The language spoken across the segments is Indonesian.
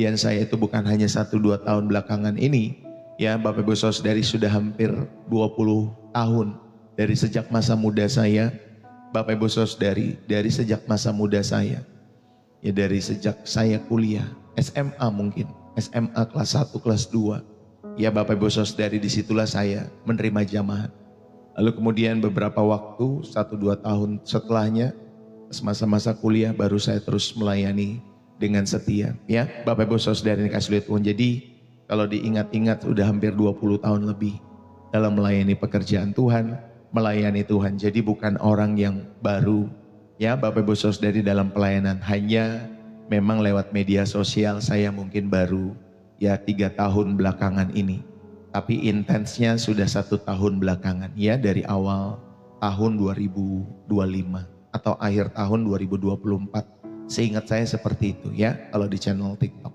Dan saya itu bukan hanya 1-2 tahun belakangan ini, ya Bapak Ibu Saudari, sudah hampir 20 tahun dari sejak masa muda saya, Bapak Ibu Saudari, dari sejak masa muda saya, ya dari sejak saya kuliah, SMA mungkin, SMA kelas 1, kelas 2, ya Bapak Ibu Saudari, disitulah saya menerima jamaah. Lalu kemudian beberapa waktu, 1-2 tahun setelahnya, masa-masa kuliah baru saya terus melayani dengan setia, ya Bapak Ibu Saudara yang dikasihi Tuhan. Jadi kalau diingat-ingat udah hampir 20 tahun lebih dalam melayani pekerjaan Tuhan, melayani Tuhan. Jadi bukan orang yang baru, ya Bapak Ibu Saudara, dalam pelayanan. Hanya memang lewat media sosial saya mungkin baru ya 3 tahun belakangan ini. Tapi intensnya sudah 1 tahun belakangan, ya dari awal tahun 2025 atau akhir tahun 2024. Seingat saya seperti itu, ya kalau di channel TikTok.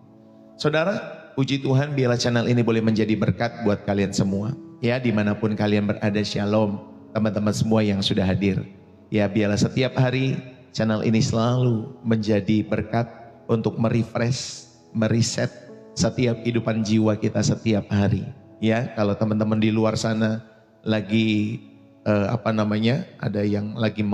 Saudara, puji Tuhan biarlah channel ini boleh menjadi berkat buat kalian semua. Ya dimanapun kalian berada, shalom teman-teman semua yang sudah hadir. Ya biarlah setiap hari channel ini selalu menjadi berkat untuk merefresh, mereset setiap kehidupan jiwa kita setiap hari. Ya kalau teman-teman di luar sana lagi ada yang lagi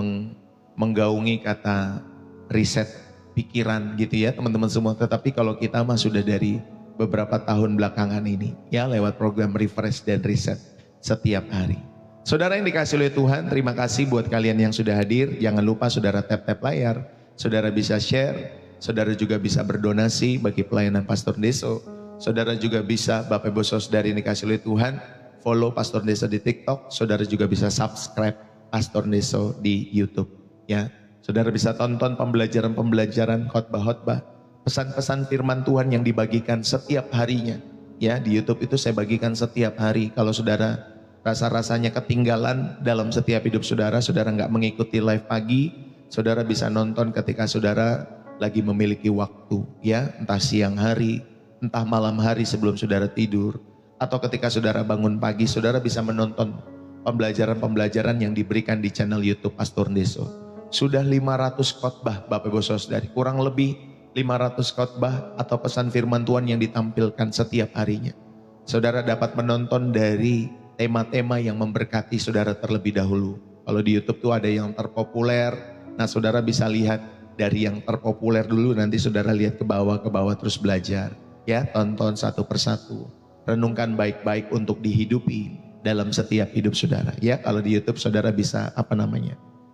menggaungi kata riset pikiran gitu ya teman-teman semua. Tetapi kalau kita mah sudah dari beberapa tahun belakangan ini, ya lewat program refresh dan riset setiap hari. Saudara yang dikasih oleh Tuhan, terima kasih buat kalian yang sudah hadir. Jangan lupa saudara tap-tap layar, saudara bisa share, saudara juga bisa berdonasi bagi pelayanan Pastor Deso. Saudara juga bisa, Bapak Ibu Saudari yang dikasih oleh Tuhan, follow Pastor Deso di TikTok. Saudara juga bisa subscribe Pastor Deso di YouTube, ya. Saudara bisa tonton pembelajaran-pembelajaran khotbah-khotbah, pesan-pesan firman Tuhan yang dibagikan setiap harinya. Ya, di YouTube itu saya bagikan setiap hari. Kalau saudara rasa-rasanya ketinggalan dalam setiap hidup saudara, saudara nggak mengikuti live pagi, saudara bisa nonton ketika saudara lagi memiliki waktu, ya, entah siang hari, entah malam hari sebelum saudara tidur, atau ketika saudara bangun pagi, saudara bisa menonton pembelajaran-pembelajaran yang diberikan di channel YouTube Pastor Deso. Sudah 500 khotbah Bapak Ibu Saudari, kurang lebih 500 khotbah atau pesan firman Tuhan yang ditampilkan setiap harinya. Saudara dapat menonton dari tema-tema yang memberkati saudara terlebih dahulu. Kalau di YouTube tuh ada yang terpopuler, nah saudara bisa lihat dari yang terpopuler dulu, nanti saudara lihat ke bawah terus belajar. Ya, tonton satu persatu, renungkan baik-baik untuk dihidupi dalam setiap hidup saudara. Ya, kalau di YouTube saudara bisa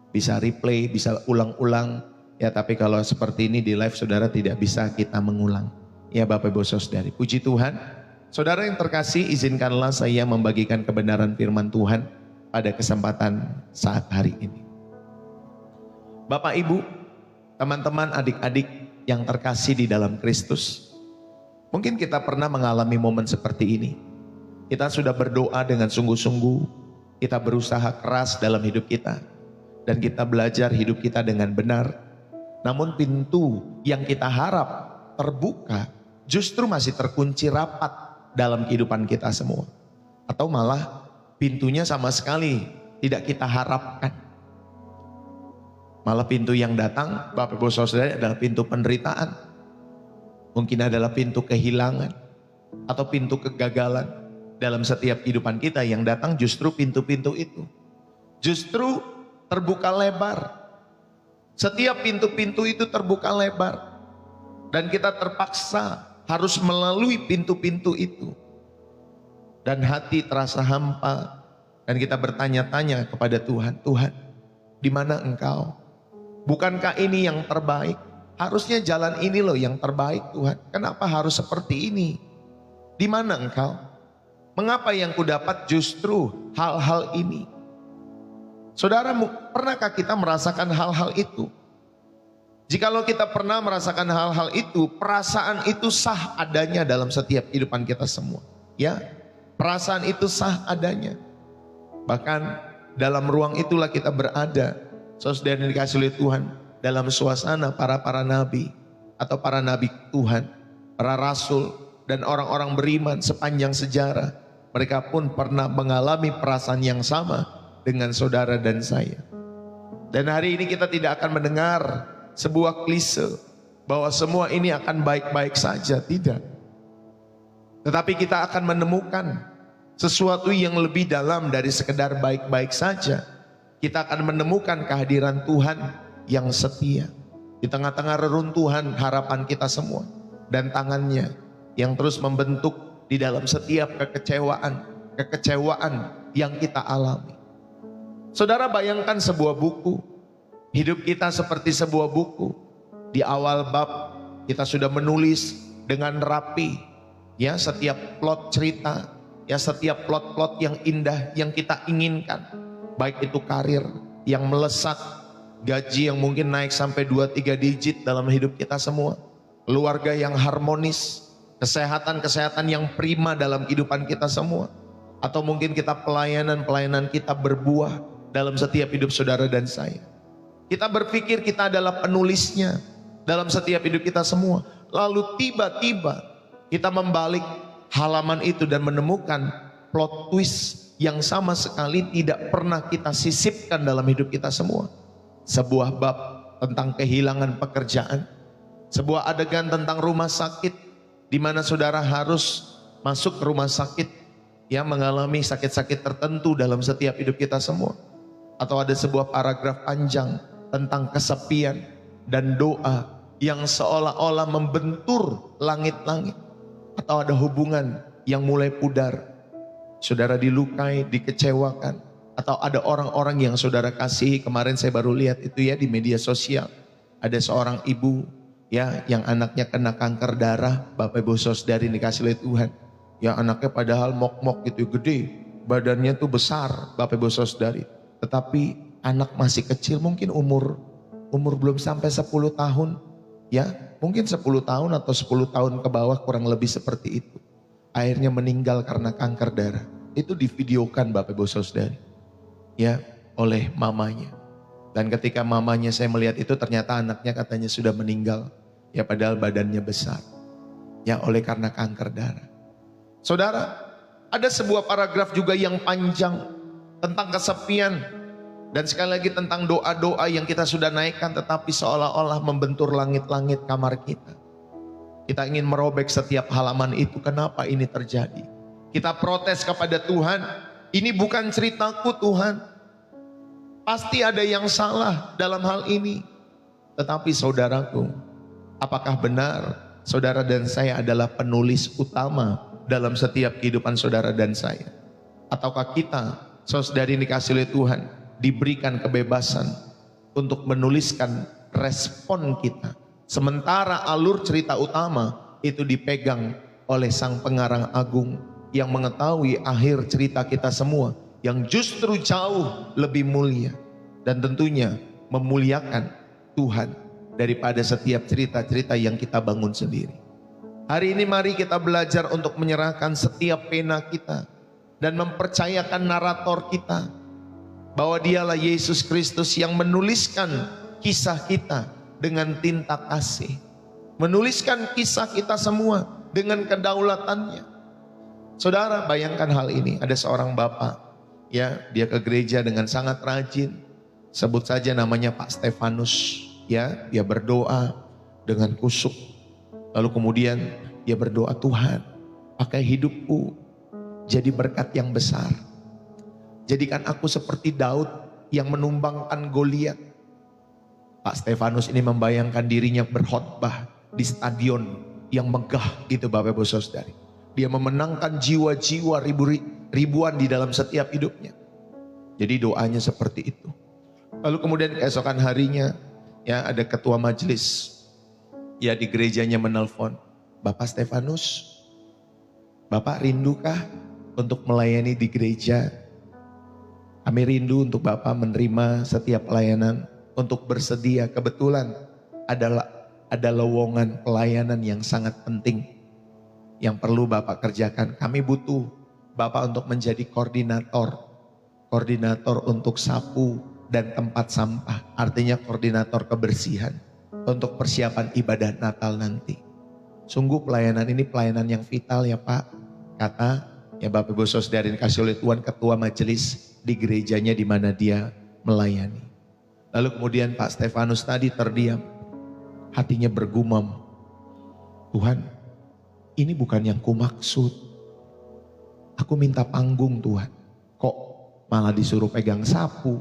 bisa replay, bisa ulang-ulang, ya tapi kalau seperti ini di live saudara tidak bisa kita mengulang. Ya Bapak Ibu Saudari, puji Tuhan. Saudara yang terkasih, izinkanlah saya membagikan kebenaran firman Tuhan pada kesempatan saat hari ini. Bapak Ibu, teman-teman, adik-adik yang terkasih di dalam Kristus, mungkin kita pernah mengalami momen seperti ini. Kita sudah berdoa dengan sungguh-sungguh, kita berusaha keras dalam hidup kita, dan kita belajar hidup kita dengan benar. Namun pintu yang kita harap terbuka justru masih terkunci rapat dalam kehidupan kita semua. Atau malah pintunya sama sekali tidak kita harapkan. Malah pintu yang datang Bapak Ibu Saudara adalah pintu penderitaan. Mungkin adalah pintu kehilangan atau pintu kegagalan dalam setiap kehidupan kita. Yang datang justru pintu-pintu itu. Justru terbuka lebar. Setiap pintu-pintu itu terbuka lebar. Dan kita terpaksa harus melalui pintu-pintu itu. Dan hati terasa hampa. Dan kita bertanya-tanya kepada Tuhan, Tuhan, di mana Engkau? Bukankah ini yang terbaik? Harusnya jalan ini loh yang terbaik Tuhan. Kenapa harus seperti ini? Di mana Engkau? Mengapa yang kudapat justru hal-hal ini? Saudara, pernahkah kita merasakan hal-hal itu? Jikalau kita pernah merasakan hal-hal itu, perasaan itu sah adanya dalam setiap kehidupan kita semua. Ya, perasaan itu sah adanya. Bahkan dalam ruang itulah kita berada. Saudara yang dikasihi oleh Tuhan, dalam suasana para nabi atau para nabi Tuhan, para rasul dan orang-orang beriman sepanjang sejarah. Mereka pun pernah mengalami perasaan yang sama dengan saudara dan saya. Dan hari ini kita tidak akan mendengar sebuah klise bahwa semua ini akan baik-baik saja, tidak. Tetapi kita akan menemukan sesuatu yang lebih dalam dari sekedar baik-baik saja. Kita akan menemukan kehadiran Tuhan yang setia. Di tengah-tengah reruntuhan harapan kita semua. Dan tangannya yang terus membentuk di dalam setiap kekecewaan yang kita alami. Saudara, bayangkan sebuah buku. Hidup kita seperti sebuah buku. Di awal bab kita sudah menulis dengan rapi. Ya, setiap plot cerita, ya setiap plot-plot yang indah yang kita inginkan. Baik itu karir yang melesat, gaji yang mungkin naik sampai 2-3 digit dalam hidup kita semua. Keluarga yang harmonis, kesehatan yang prima dalam kehidupan kita semua. Atau mungkin kita pelayanan kita berbuah dalam setiap hidup saudara dan saya. Kita berpikir kita adalah penulisnya dalam setiap hidup kita semua. Lalu tiba-tiba kita membalik halaman itu dan menemukan plot twist yang sama sekali tidak pernah kita sisipkan dalam hidup kita semua. Sebuah bab tentang kehilangan pekerjaan. Sebuah adegan tentang rumah sakit di mana saudara harus masuk ke rumah sakit yang mengalami sakit-sakit tertentu dalam setiap hidup kita semua. Atau ada sebuah paragraf panjang tentang kesepian dan doa yang seolah-olah membentur langit-langit. Atau ada hubungan yang mulai pudar. Saudara dilukai, dikecewakan. Atau ada orang-orang yang saudara kasihi. Kemarin saya baru lihat itu ya di media sosial. Ada seorang ibu ya yang anaknya kena kanker darah. Bapak Ibu Saudari dikasih oleh Tuhan. Ya anaknya padahal mok-mok gitu gede. Badannya tuh besar Bapak Ibu Saudari. Tetapi anak masih kecil, mungkin umur belum sampai 10 tahun. Ya mungkin 10 tahun atau 10 tahun ke bawah, kurang lebih seperti itu. Akhirnya meninggal karena kanker darah. Itu divideokan Bapak Ibu Saudari. Ya, oleh mamanya. Dan ketika mamanya saya melihat itu, ternyata anaknya katanya sudah meninggal. Ya padahal badannya besar. Ya oleh karena kanker darah. Saudara, ada sebuah paragraf juga yang panjang tentang kesepian. Dan sekali lagi tentang doa-doa yang kita sudah naikkan tetapi seolah-olah membentur langit-langit kamar kita. Kita ingin merobek setiap halaman itu. Kenapa ini terjadi? Kita protes kepada Tuhan. Ini bukan ceritaku Tuhan. Pasti ada yang salah dalam hal ini. Tetapi saudaraku, apakah benar saudara dan saya adalah penulis utama dalam setiap kehidupan saudara dan saya? Ataukah kita, saudari dikasih oleh Tuhan, diberikan kebebasan untuk menuliskan respon kita. Sementara alur cerita utama itu dipegang oleh sang pengarang agung yang mengetahui akhir cerita kita semua, yang justru jauh lebih mulia dan tentunya memuliakan Tuhan daripada setiap cerita-cerita yang kita bangun sendiri. Hari ini mari kita belajar untuk menyerahkan setiap pena kita dan mempercayakan narator kita bahwa dialah Yesus Kristus yang menuliskan kisah kita dengan tinta kasih. Menuliskan kisah kita semua dengan kedaulatannya. Saudara bayangkan hal ini, ada seorang bapak, ya dia ke gereja dengan sangat rajin. Sebut saja namanya Pak Stefanus, ya dia berdoa dengan kusuk. Lalu kemudian dia berdoa, Tuhan pakai hidupku jadi berkat yang besar. Jadikan aku seperti Daud yang menumbangkan Goliat. Pak Stefanus ini membayangkan dirinya berkhotbah di stadion yang megah gitu Bapak Ibu Saudari. Dia memenangkan jiwa-jiwa ribuan di dalam setiap hidupnya. Jadi doanya seperti itu. Lalu kemudian keesokan harinya ya ada ketua majelis ya di gerejanya menelpon, Bapak Stefanus, Bapak rindukah untuk melayani di gereja? Kami rindu untuk Bapak menerima setiap pelayanan, untuk bersedia. Kebetulan ada lowongan pelayanan yang sangat penting yang perlu Bapak kerjakan. Kami butuh Bapak untuk menjadi koordinator untuk sapu dan tempat sampah. Artinya koordinator kebersihan untuk persiapan ibadah Natal nanti. Sungguh pelayanan ini pelayanan yang vital ya Pak. Kata ya Bapak Ibu Saudari dikasih oleh Tuhan ketua majelis di gerejanya di mana dia melayani. Lalu kemudian Pak Stefanus tadi terdiam. hatinya bergumam, Tuhan, ini bukan yang kumaksud. Aku minta panggung Tuhan, kok malah disuruh pegang sapu.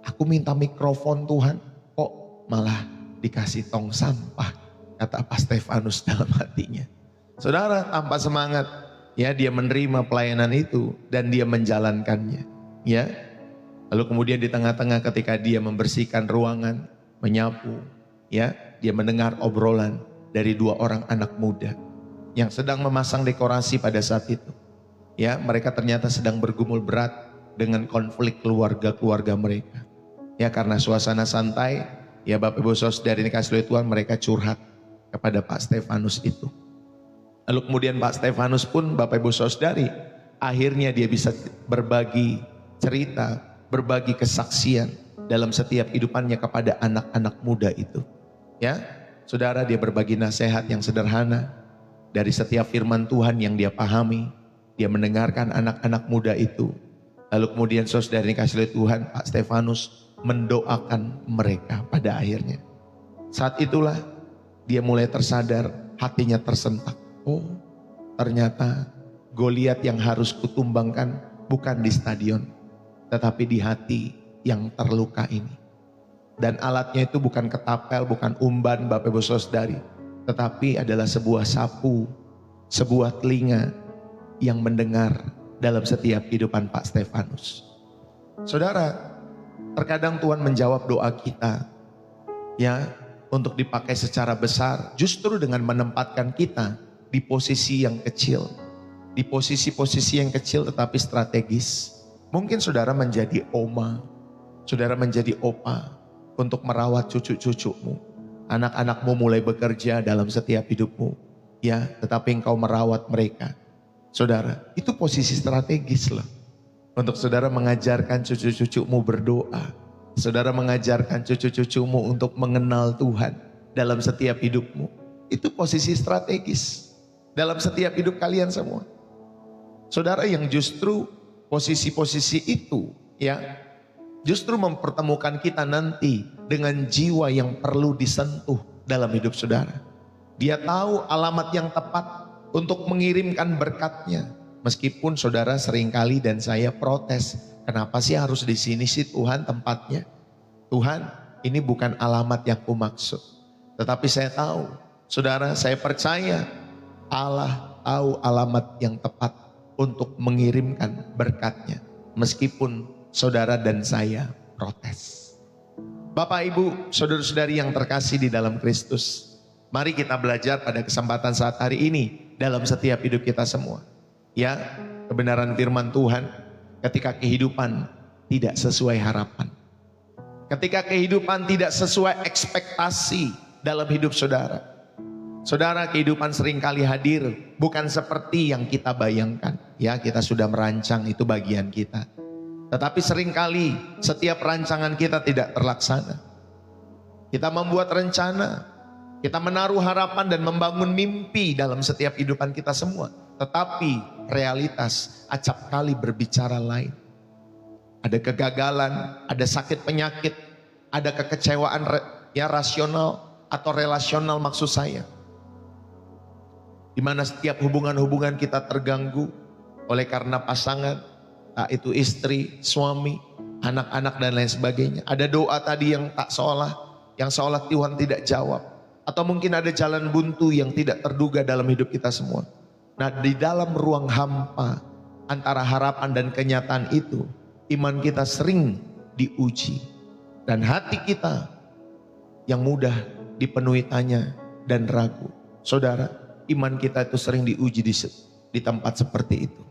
Aku minta mikrofon Tuhan, kok malah dikasih tong sampah, kata Pak Stefanus dalam hatinya. Saudara, tanpa semangat, ya dia menerima pelayanan itu dan dia menjalankannya. Ya, lalu kemudian di tengah-tengah ketika dia membersihkan ruangan, menyapu, ya dia mendengar obrolan dari 2 orang anak muda yang sedang memasang dekorasi pada saat itu. Ya, mereka ternyata sedang bergumul berat dengan konflik keluarga-keluarga mereka. Ya, karena suasana santai, ya Bapak Ibu Saudara ini kasih oleh Tuhan, mereka curhat kepada Pak Stefanus itu. Lalu kemudian Pak Stefanus pun, Bapak Ibu Saudari, akhirnya dia bisa berbagi cerita, berbagi kesaksian dalam setiap hidupannya kepada anak-anak muda itu. Ya, saudara, dia berbagi nasihat yang sederhana dari setiap firman Tuhan yang dia pahami. Dia mendengarkan anak-anak muda itu. Lalu kemudian saudara ini kasih oleh Tuhan, Pak Stefanus mendoakan mereka pada akhirnya. Saat itulah dia mulai tersadar, hatinya tersentak. Oh, ternyata Goliat yang harus kutumbangkan bukan di stadion, tetapi di hati yang terluka ini. Dan alatnya itu bukan ketapel, bukan umban Bapak Ibu Saudari, tetapi adalah sebuah sapu, sebuah telinga yang mendengar dalam setiap kehidupan Pak Stefanus. Saudara, terkadang Tuhan menjawab doa kita, ya, untuk dipakai secara besar, justru dengan menempatkan kita di posisi yang kecil, di posisi-posisi yang kecil tetapi strategis. Mungkin saudara menjadi oma, saudara menjadi opa untuk merawat cucu-cucumu. Anak-anakmu mulai bekerja dalam setiap hidupmu, ya, tetapi engkau merawat mereka. Saudara, itu posisi strategis loh. Untuk saudara mengajarkan cucu-cucumu berdoa. Saudara mengajarkan cucu-cucumu untuk mengenal Tuhan dalam setiap hidupmu. Itu posisi strategis dalam setiap hidup kalian semua. Saudara, yang justru posisi-posisi itu, ya, justru mempertemukan kita nanti dengan jiwa yang perlu disentuh dalam hidup saudara. Dia tahu alamat yang tepat untuk mengirimkan berkatnya. Meskipun saudara seringkali dan saya protes, kenapa sih harus di sini sih Tuhan tempatnya? Tuhan, ini bukan alamat yang kumaksud. Tetapi saya tahu, saudara, saya percaya Allah tahu alamat yang tepat untuk mengirimkan berkatnya. Meskipun saudara dan saya protes. Bapak Ibu, saudara-saudari yang terkasih di dalam Kristus, mari kita belajar pada kesempatan saat hari ini dalam setiap hidup kita semua. Ya, kebenaran firman Tuhan ketika kehidupan tidak sesuai harapan. Ketika kehidupan tidak sesuai ekspektasi dalam hidup saudara. Saudara, kehidupan seringkali hadir bukan seperti yang kita bayangkan. Ya, kita sudah merancang, itu bagian kita. Tetapi seringkali setiap rancangan kita tidak terlaksana. Kita membuat rencana, kita menaruh harapan dan membangun mimpi dalam setiap kehidupan kita semua. Tetapi realitas acap kali berbicara lain. Ada kegagalan, ada sakit penyakit, ada kekecewaan ya rasional atau relasional maksud saya. Di mana setiap hubungan-hubungan kita terganggu oleh karena pasangan, tak itu istri, suami, anak-anak dan lain sebagainya. Ada doa tadi yang seolah Tuhan tidak jawab. Atau mungkin ada jalan buntu yang tidak terduga dalam hidup kita semua. Nah, di dalam ruang hampa antara harapan dan kenyataan itu, iman kita sering diuji. Dan hati kita yang mudah dipenuhi tanya dan ragu. Saudara, iman kita itu sering diuji di tempat seperti itu.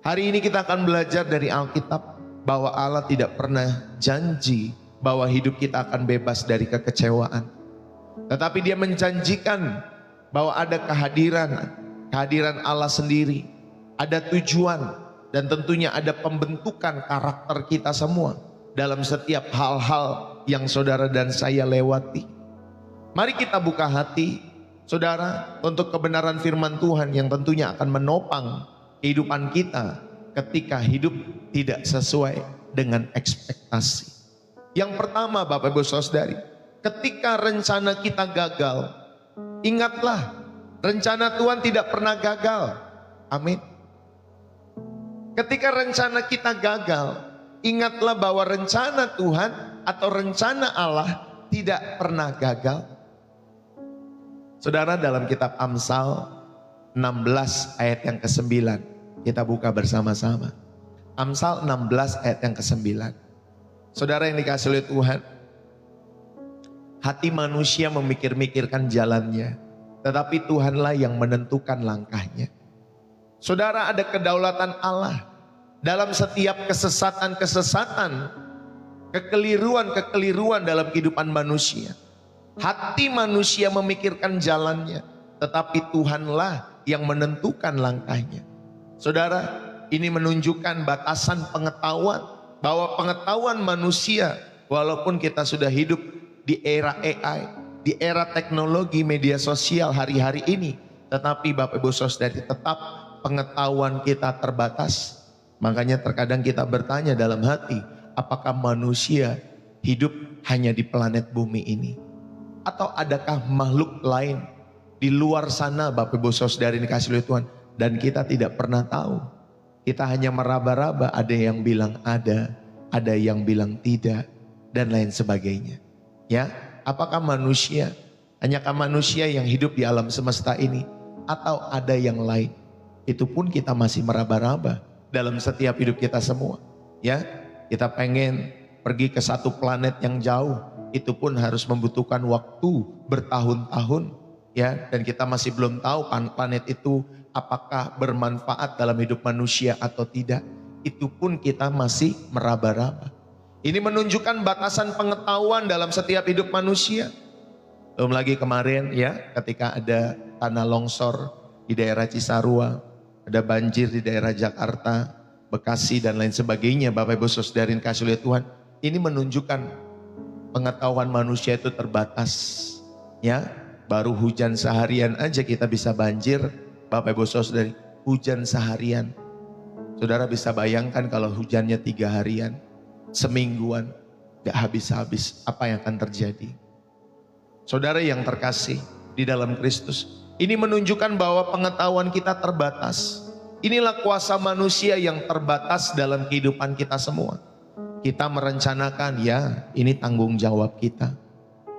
Hari ini kita akan belajar dari Alkitab bahwa Allah tidak pernah janji bahwa hidup kita akan bebas dari kekecewaan. Tetapi dia menjanjikan bahwa ada kehadiran Allah sendiri, ada tujuan dan tentunya ada pembentukan karakter kita semua dalam setiap hal-hal yang saudara dan saya lewati. Mari kita buka hati saudara untuk kebenaran firman Tuhan yang tentunya akan menopang kehidupan kita ketika hidup tidak sesuai dengan ekspektasi. Yang pertama Bapak Ibu Saudari, ketika rencana kita gagal, ingatlah rencana Tuhan tidak pernah gagal. Amin. Ketika rencana kita gagal, ingatlah bahwa rencana Tuhan atau rencana Allah tidak pernah gagal. Saudara, dalam kitab Amsal 16 ayat yang ke-9, kita buka bersama-sama. Amsal 16 ayat yang ke-9. Saudara yang dikasihi oleh Tuhan, hati manusia memikir-mikirkan jalannya, tetapi Tuhanlah yang menentukan langkahnya. Saudara, ada kedaulatan Allah dalam setiap kesesatan-kesesatan, kekeliruan-kekeliruan dalam kehidupan manusia. Hati manusia memikirkan jalannya, tetapi Tuhanlah yang menentukan langkahnya. Saudara, ini menunjukkan batasan pengetahuan, bahwa pengetahuan manusia, walaupun kita sudah hidup di era AI, di era teknologi media sosial hari-hari ini, tetapi Bapak Ibu Saudara, tetap pengetahuan kita terbatas. Makanya terkadang kita bertanya dalam hati, apakah manusia hidup hanya di planet bumi ini? Atau adakah makhluk lain di luar sana, Bapak Ibu Saudara yang dikasihi oleh Tuhan, dan kita tidak pernah tahu. Kita hanya meraba-raba, ada yang bilang ada yang bilang tidak, dan lain sebagainya. Ya, apakah manusia, hanyakah manusia yang hidup di alam semesta ini, atau ada yang lain? Itu pun kita masih meraba-raba dalam setiap hidup kita semua. Ya, kita pengen pergi ke satu planet yang jauh, itu pun harus membutuhkan waktu bertahun-tahun. Ya, dan kita masih belum tahu planet itu apakah bermanfaat dalam hidup manusia atau tidak. Itu pun kita masih meraba-raba. Ini menunjukkan batasan pengetahuan dalam setiap hidup manusia. Belum lagi kemarin ya, ketika ada tanah longsor di daerah Cisarua, ada banjir di daerah Jakarta, Bekasi dan lain sebagainya. Bapak Ibu Saudara yang dikasihi oleh Tuhan, ini menunjukkan pengetahuan manusia itu terbatas. Ya, baru hujan seharian aja kita bisa banjir. Bapak Ibu Saudara, hujan seharian. Saudara bisa bayangkan kalau hujannya 3 harian, semingguan, gak habis-habis, apa yang akan terjadi? Saudara yang terkasih di dalam Kristus, ini menunjukkan bahwa pengetahuan kita terbatas. Inilah kuasa manusia yang terbatas dalam kehidupan kita semua. Kita merencanakan, ya ini tanggung jawab kita.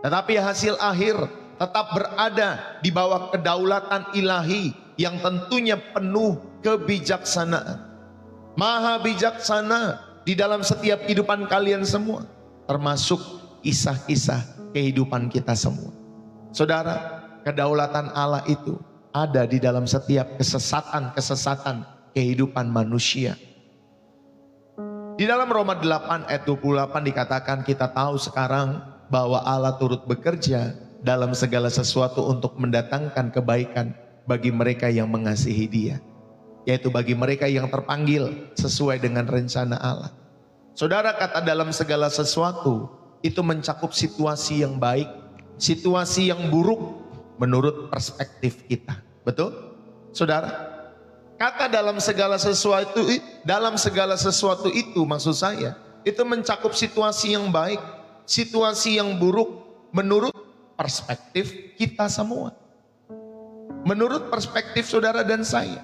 Tetapi hasil akhir tetap berada di bawah kedaulatan ilahi yang tentunya penuh kebijaksanaan. Maha bijaksana di dalam setiap kehidupan kalian semua, termasuk kisah-kisah kehidupan kita semua. Saudara, kedaulatan Allah itu ada di dalam setiap kesesatan-kesesatan kehidupan manusia. Di dalam Roma 8 ayat 28 dikatakan, kita tahu sekarang bahwa Allah turut bekerja dalam segala sesuatu untuk mendatangkan kebaikan bagi mereka yang mengasihi Dia, yaitu bagi mereka yang terpanggil sesuai dengan rencana Allah. Saudara, kata dalam segala sesuatu itu mencakup situasi yang baik, situasi yang buruk menurut perspektif kita. Betul? Saudara, kata dalam segala sesuatu itu maksud saya, itu mencakup situasi yang baik, situasi yang buruk menurut perspektif kita semua. Menurut perspektif saudara dan saya.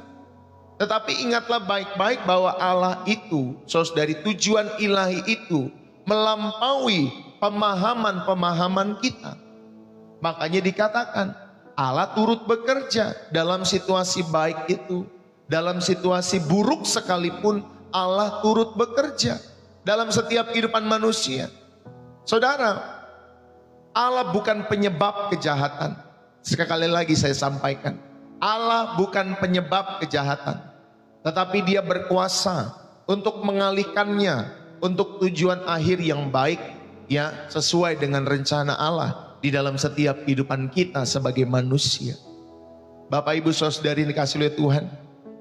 Tetapi ingatlah baik-baik bahwa Allah itu, saudari, tujuan ilahi itu melampaui pemahaman-pemahaman kita. Makanya dikatakan Allah turut bekerja dalam situasi baik itu, dalam situasi buruk sekalipun Allah turut bekerja dalam setiap kehidupan manusia. Saudara, Allah bukan penyebab kejahatan. Sekali lagi saya sampaikan, Allah bukan penyebab kejahatan, tetapi Dia berkuasa untuk mengalihkannya untuk tujuan akhir yang baik, ya, sesuai dengan rencana Allah di dalam setiap kehidupan kita sebagai manusia. Bapak Ibu Saudari dikasihi oleh Tuhan,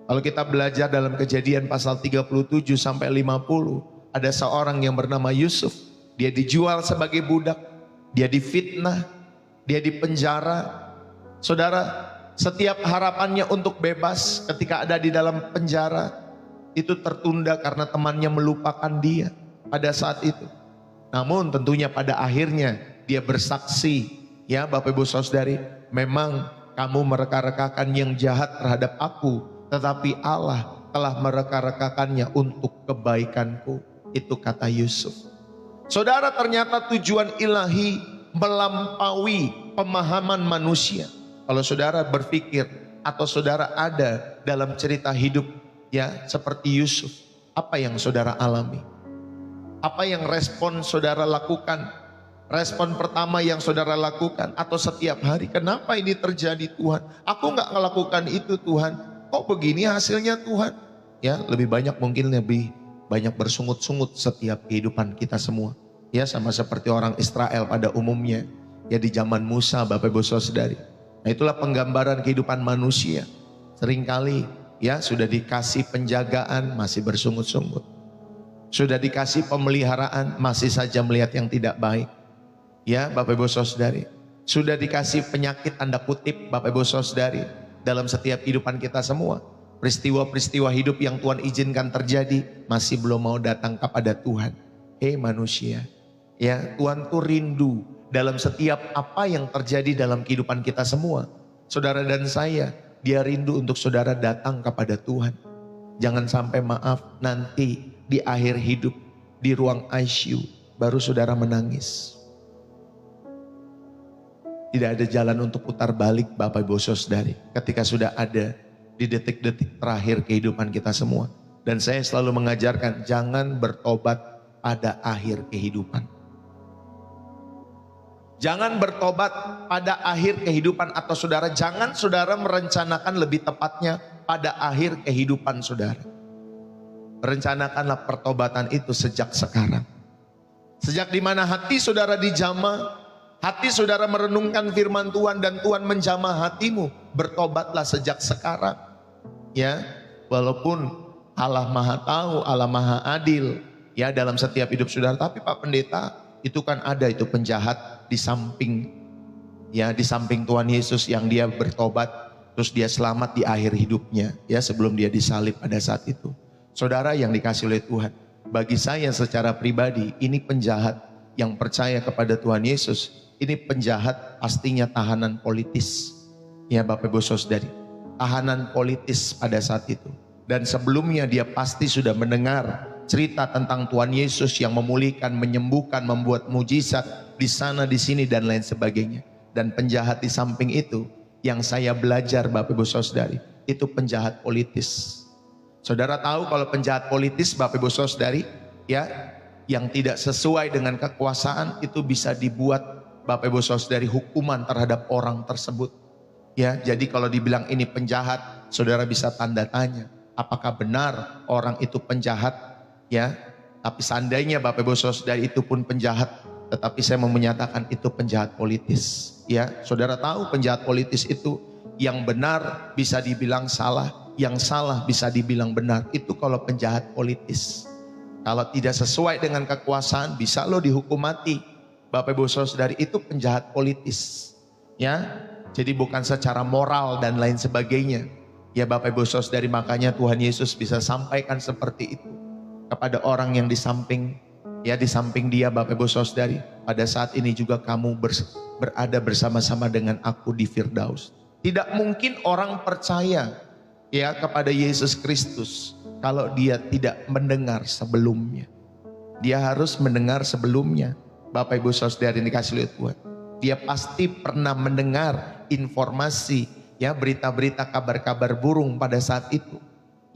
kalau kita belajar dalam Kejadian pasal 37 sampai 50, ada seorang yang bernama Yusuf. Dia dijual sebagai budak, dia difitnah, dia dipenjara. Saudara, setiap harapannya untuk bebas ketika ada di dalam penjara itu tertunda karena temannya melupakan dia pada saat itu. Namun tentunya pada akhirnya dia bersaksi, ya Bapak Ibu Saudari, memang kamu mereka-rekakan yang jahat terhadap aku, tetapi Allah telah mereka-rekakannya untuk kebaikanku. Itu kata Yusuf. Saudara, ternyata tujuan ilahi melampaui pemahaman manusia. Kalau saudara berpikir atau saudara ada dalam cerita hidup ya seperti Yusuf, apa yang saudara alami? Apa yang respon saudara lakukan? Respon pertama yang saudara lakukan atau setiap hari, kenapa ini terjadi Tuhan? Aku nggak melakukan itu Tuhan. Kok begini hasilnya Tuhan? Ya, lebih banyak mungkin lebih banyak bersungut-sungut setiap kehidupan kita semua. Ya, sama seperti orang Israel pada umumnya. Ya, di zaman Musa, Bapak Ibu Saudari. Nah, itulah penggambaran kehidupan manusia. Seringkali ya sudah dikasih penjagaan masih bersungut-sungut. Sudah dikasih pemeliharaan masih saja melihat yang tidak baik. Ya Bapak Ibu Saudari, sudah dikasih penyakit tanda kutip Bapak Ibu Saudari dalam setiap kehidupan kita semua. Peristiwa-peristiwa hidup yang Tuhan izinkan terjadi masih belum mau datang kepada Tuhan. Manusia, ya Tuhan tuh rindu dalam setiap apa yang terjadi dalam kehidupan kita semua. Saudara dan saya, dia rindu untuk saudara datang kepada Tuhan. Jangan sampai maaf nanti di akhir hidup di ruang ICU baru saudara menangis. Tidak ada jalan untuk putar balik Bapak Ibu Saudari ketika sudah ada di detik-detik terakhir kehidupan kita semua. Dan saya selalu mengajarkan jangan bertobat pada akhir kehidupan. Jangan bertobat pada akhir kehidupan atau saudara, jangan saudara merencanakan lebih tepatnya pada akhir kehidupan saudara. Rencanakanlah pertobatan itu sejak sekarang. Sejak dimana hati saudara dijamah, hati saudara merenungkan firman Tuhan dan Tuhan menjamah hatimu, bertobatlah sejak sekarang. Ya, walaupun Allah Maha Tahu, Allah Maha Adil ya dalam setiap hidup saudara, tapi Pak Pendeta, itu kan ada itu penjahat di samping ya, di samping Tuhan Yesus yang dia bertobat terus dia selamat di akhir hidupnya ya sebelum dia disalib pada saat itu. Saudara yang dikasih oleh Tuhan, bagi saya secara pribadi ini penjahat yang percaya kepada Tuhan Yesus. Ini penjahat pastinya tahanan politis. Ya Bapak Ibu Saudari, tahanan politis pada saat itu. Dan sebelumnya dia pasti sudah mendengar cerita tentang Tuhan Yesus yang memulihkan, menyembuhkan, membuat mujizat di sana, di sini dan lain sebagainya. Dan penjahat di samping itu yang saya belajar Bapak Ibu Saudari, itu penjahat politis. Saudara tahu kalau penjahat politis Bapak Ibu Saudari ya, yang tidak sesuai dengan kekuasaan itu bisa dibuat Bapak Ibu Saudari hukuman terhadap orang tersebut. Ya, jadi kalau dibilang ini penjahat, saudara bisa tanda tanya, apakah benar orang itu penjahat? Ya, tapi seandainya Bapak Ibu Saudari itu pun penjahat, tetapi saya mau menyatakan itu penjahat politis. Ya, saudara tahu penjahat politis itu yang benar bisa dibilang salah, yang salah bisa dibilang benar. Itu kalau penjahat politis. Kalau tidak sesuai dengan kekuasaan bisa lo dihukum mati. Bapak Ibu Saudari, itu penjahat politis. Ya, jadi bukan secara moral dan lain sebagainya. Ya Bapak Ibu Saudari, makanya Tuhan Yesus bisa sampaikan seperti itu kepada orang yang di samping dia Bapak Ibu Saudari. Pada saat ini juga kamu berada bersama-sama dengan aku di Firdaus. Tidak mungkin orang percaya ya kepada Yesus Kristus kalau dia tidak mendengar sebelumnya. Dia harus mendengar sebelumnya. Bapak Ibu Saudari yang dikasih oleh Tuhan, dia pasti pernah mendengar informasi ya, berita-berita, kabar-kabar burung pada saat itu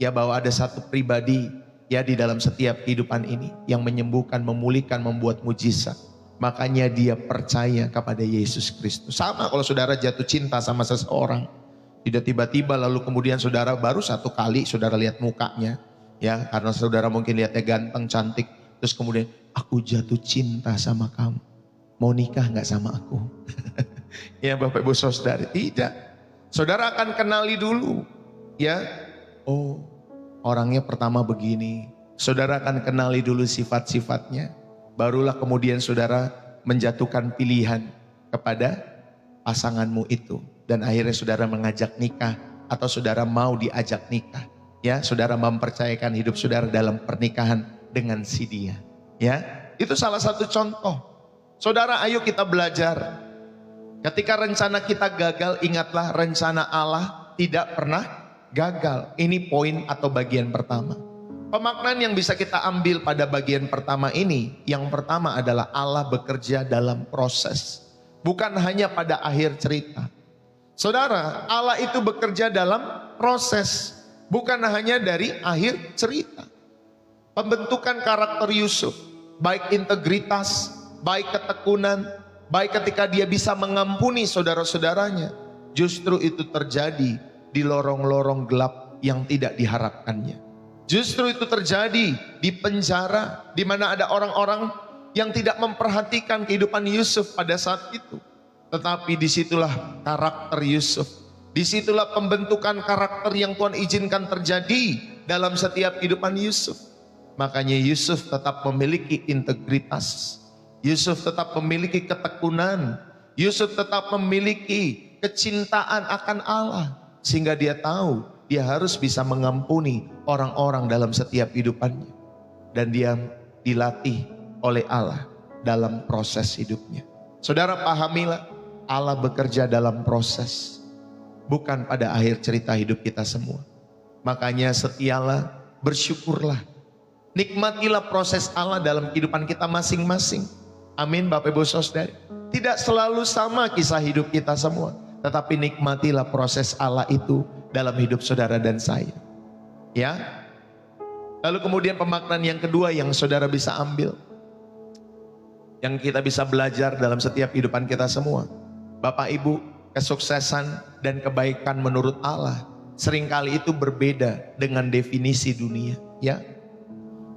ya, bahwa ada satu pribadi ya di dalam setiap kehidupan ini yang menyembuhkan, memulihkan, membuat mujizat. Makanya dia percaya kepada Yesus Kristus. Sama kalau saudara jatuh cinta sama seseorang, tidak tiba-tiba lalu kemudian saudara baru satu kali saudara lihat mukanya ya, karena saudara mungkin lihatnya ganteng, cantik, terus kemudian aku jatuh cinta sama kamu, mau nikah gak sama aku? Ya Bapak Ibu Saudari, tidak. Saudara akan kenali dulu ya, oh orangnya pertama begini. Saudara akan kenali dulu sifat-sifatnya, barulah kemudian saudara menjatuhkan pilihan kepada pasanganmu itu. Dan akhirnya saudara mengajak nikah atau saudara mau diajak nikah. Ya, saudara mempercayakan hidup saudara dalam pernikahan dengan si dia. Ya, itu salah satu contoh. Saudara, ayo kita belajar. Ketika rencana kita gagal, ingatlah rencana Allah tidak pernah gagal. Ini poin atau bagian pertama. Pemaknaan yang bisa kita ambil pada bagian pertama ini, yang pertama adalah Allah bekerja dalam proses. Bukan hanya pada akhir cerita. Saudara, Allah itu bekerja dalam proses. Bukan hanya dari akhir cerita. Pembentukan karakter Yusuf, baik integritas, baik ketekunan, baik ketika dia bisa mengampuni saudara-saudaranya, justru itu terjadi di lorong-lorong gelap yang tidak diharapkannya. Justru itu terjadi di penjara, di mana ada orang-orang yang tidak memperhatikan kehidupan Yusuf pada saat itu. Tetapi disitulah karakter Yusuf, disitulah pembentukan karakter yang Tuhan izinkan terjadi dalam setiap kehidupan Yusuf. Makanya Yusuf tetap memiliki integritas, Yusuf tetap memiliki ketekunan, Yusuf tetap memiliki kecintaan akan Allah. Sehingga dia tahu dia harus bisa mengampuni orang-orang dalam setiap hidupannya. Dan dia dilatih oleh Allah dalam proses hidupnya. Saudara, pahamilah, Allah bekerja dalam proses, bukan pada akhir cerita hidup kita semua. Makanya setialah, bersyukurlah, nikmatilah proses Allah dalam kehidupan kita masing-masing. Amin, Bapak Ibu Saudara. Tidak selalu sama kisah hidup kita semua, tetapi nikmatilah proses Allah itu dalam hidup saudara dan saya. Ya. Lalu kemudian pemaknaan yang kedua yang saudara bisa ambil, yang kita bisa belajar dalam setiap kehidupan kita semua. Bapak Ibu, kesuksesan dan kebaikan menurut Allah seringkali itu berbeda dengan definisi dunia. Ya.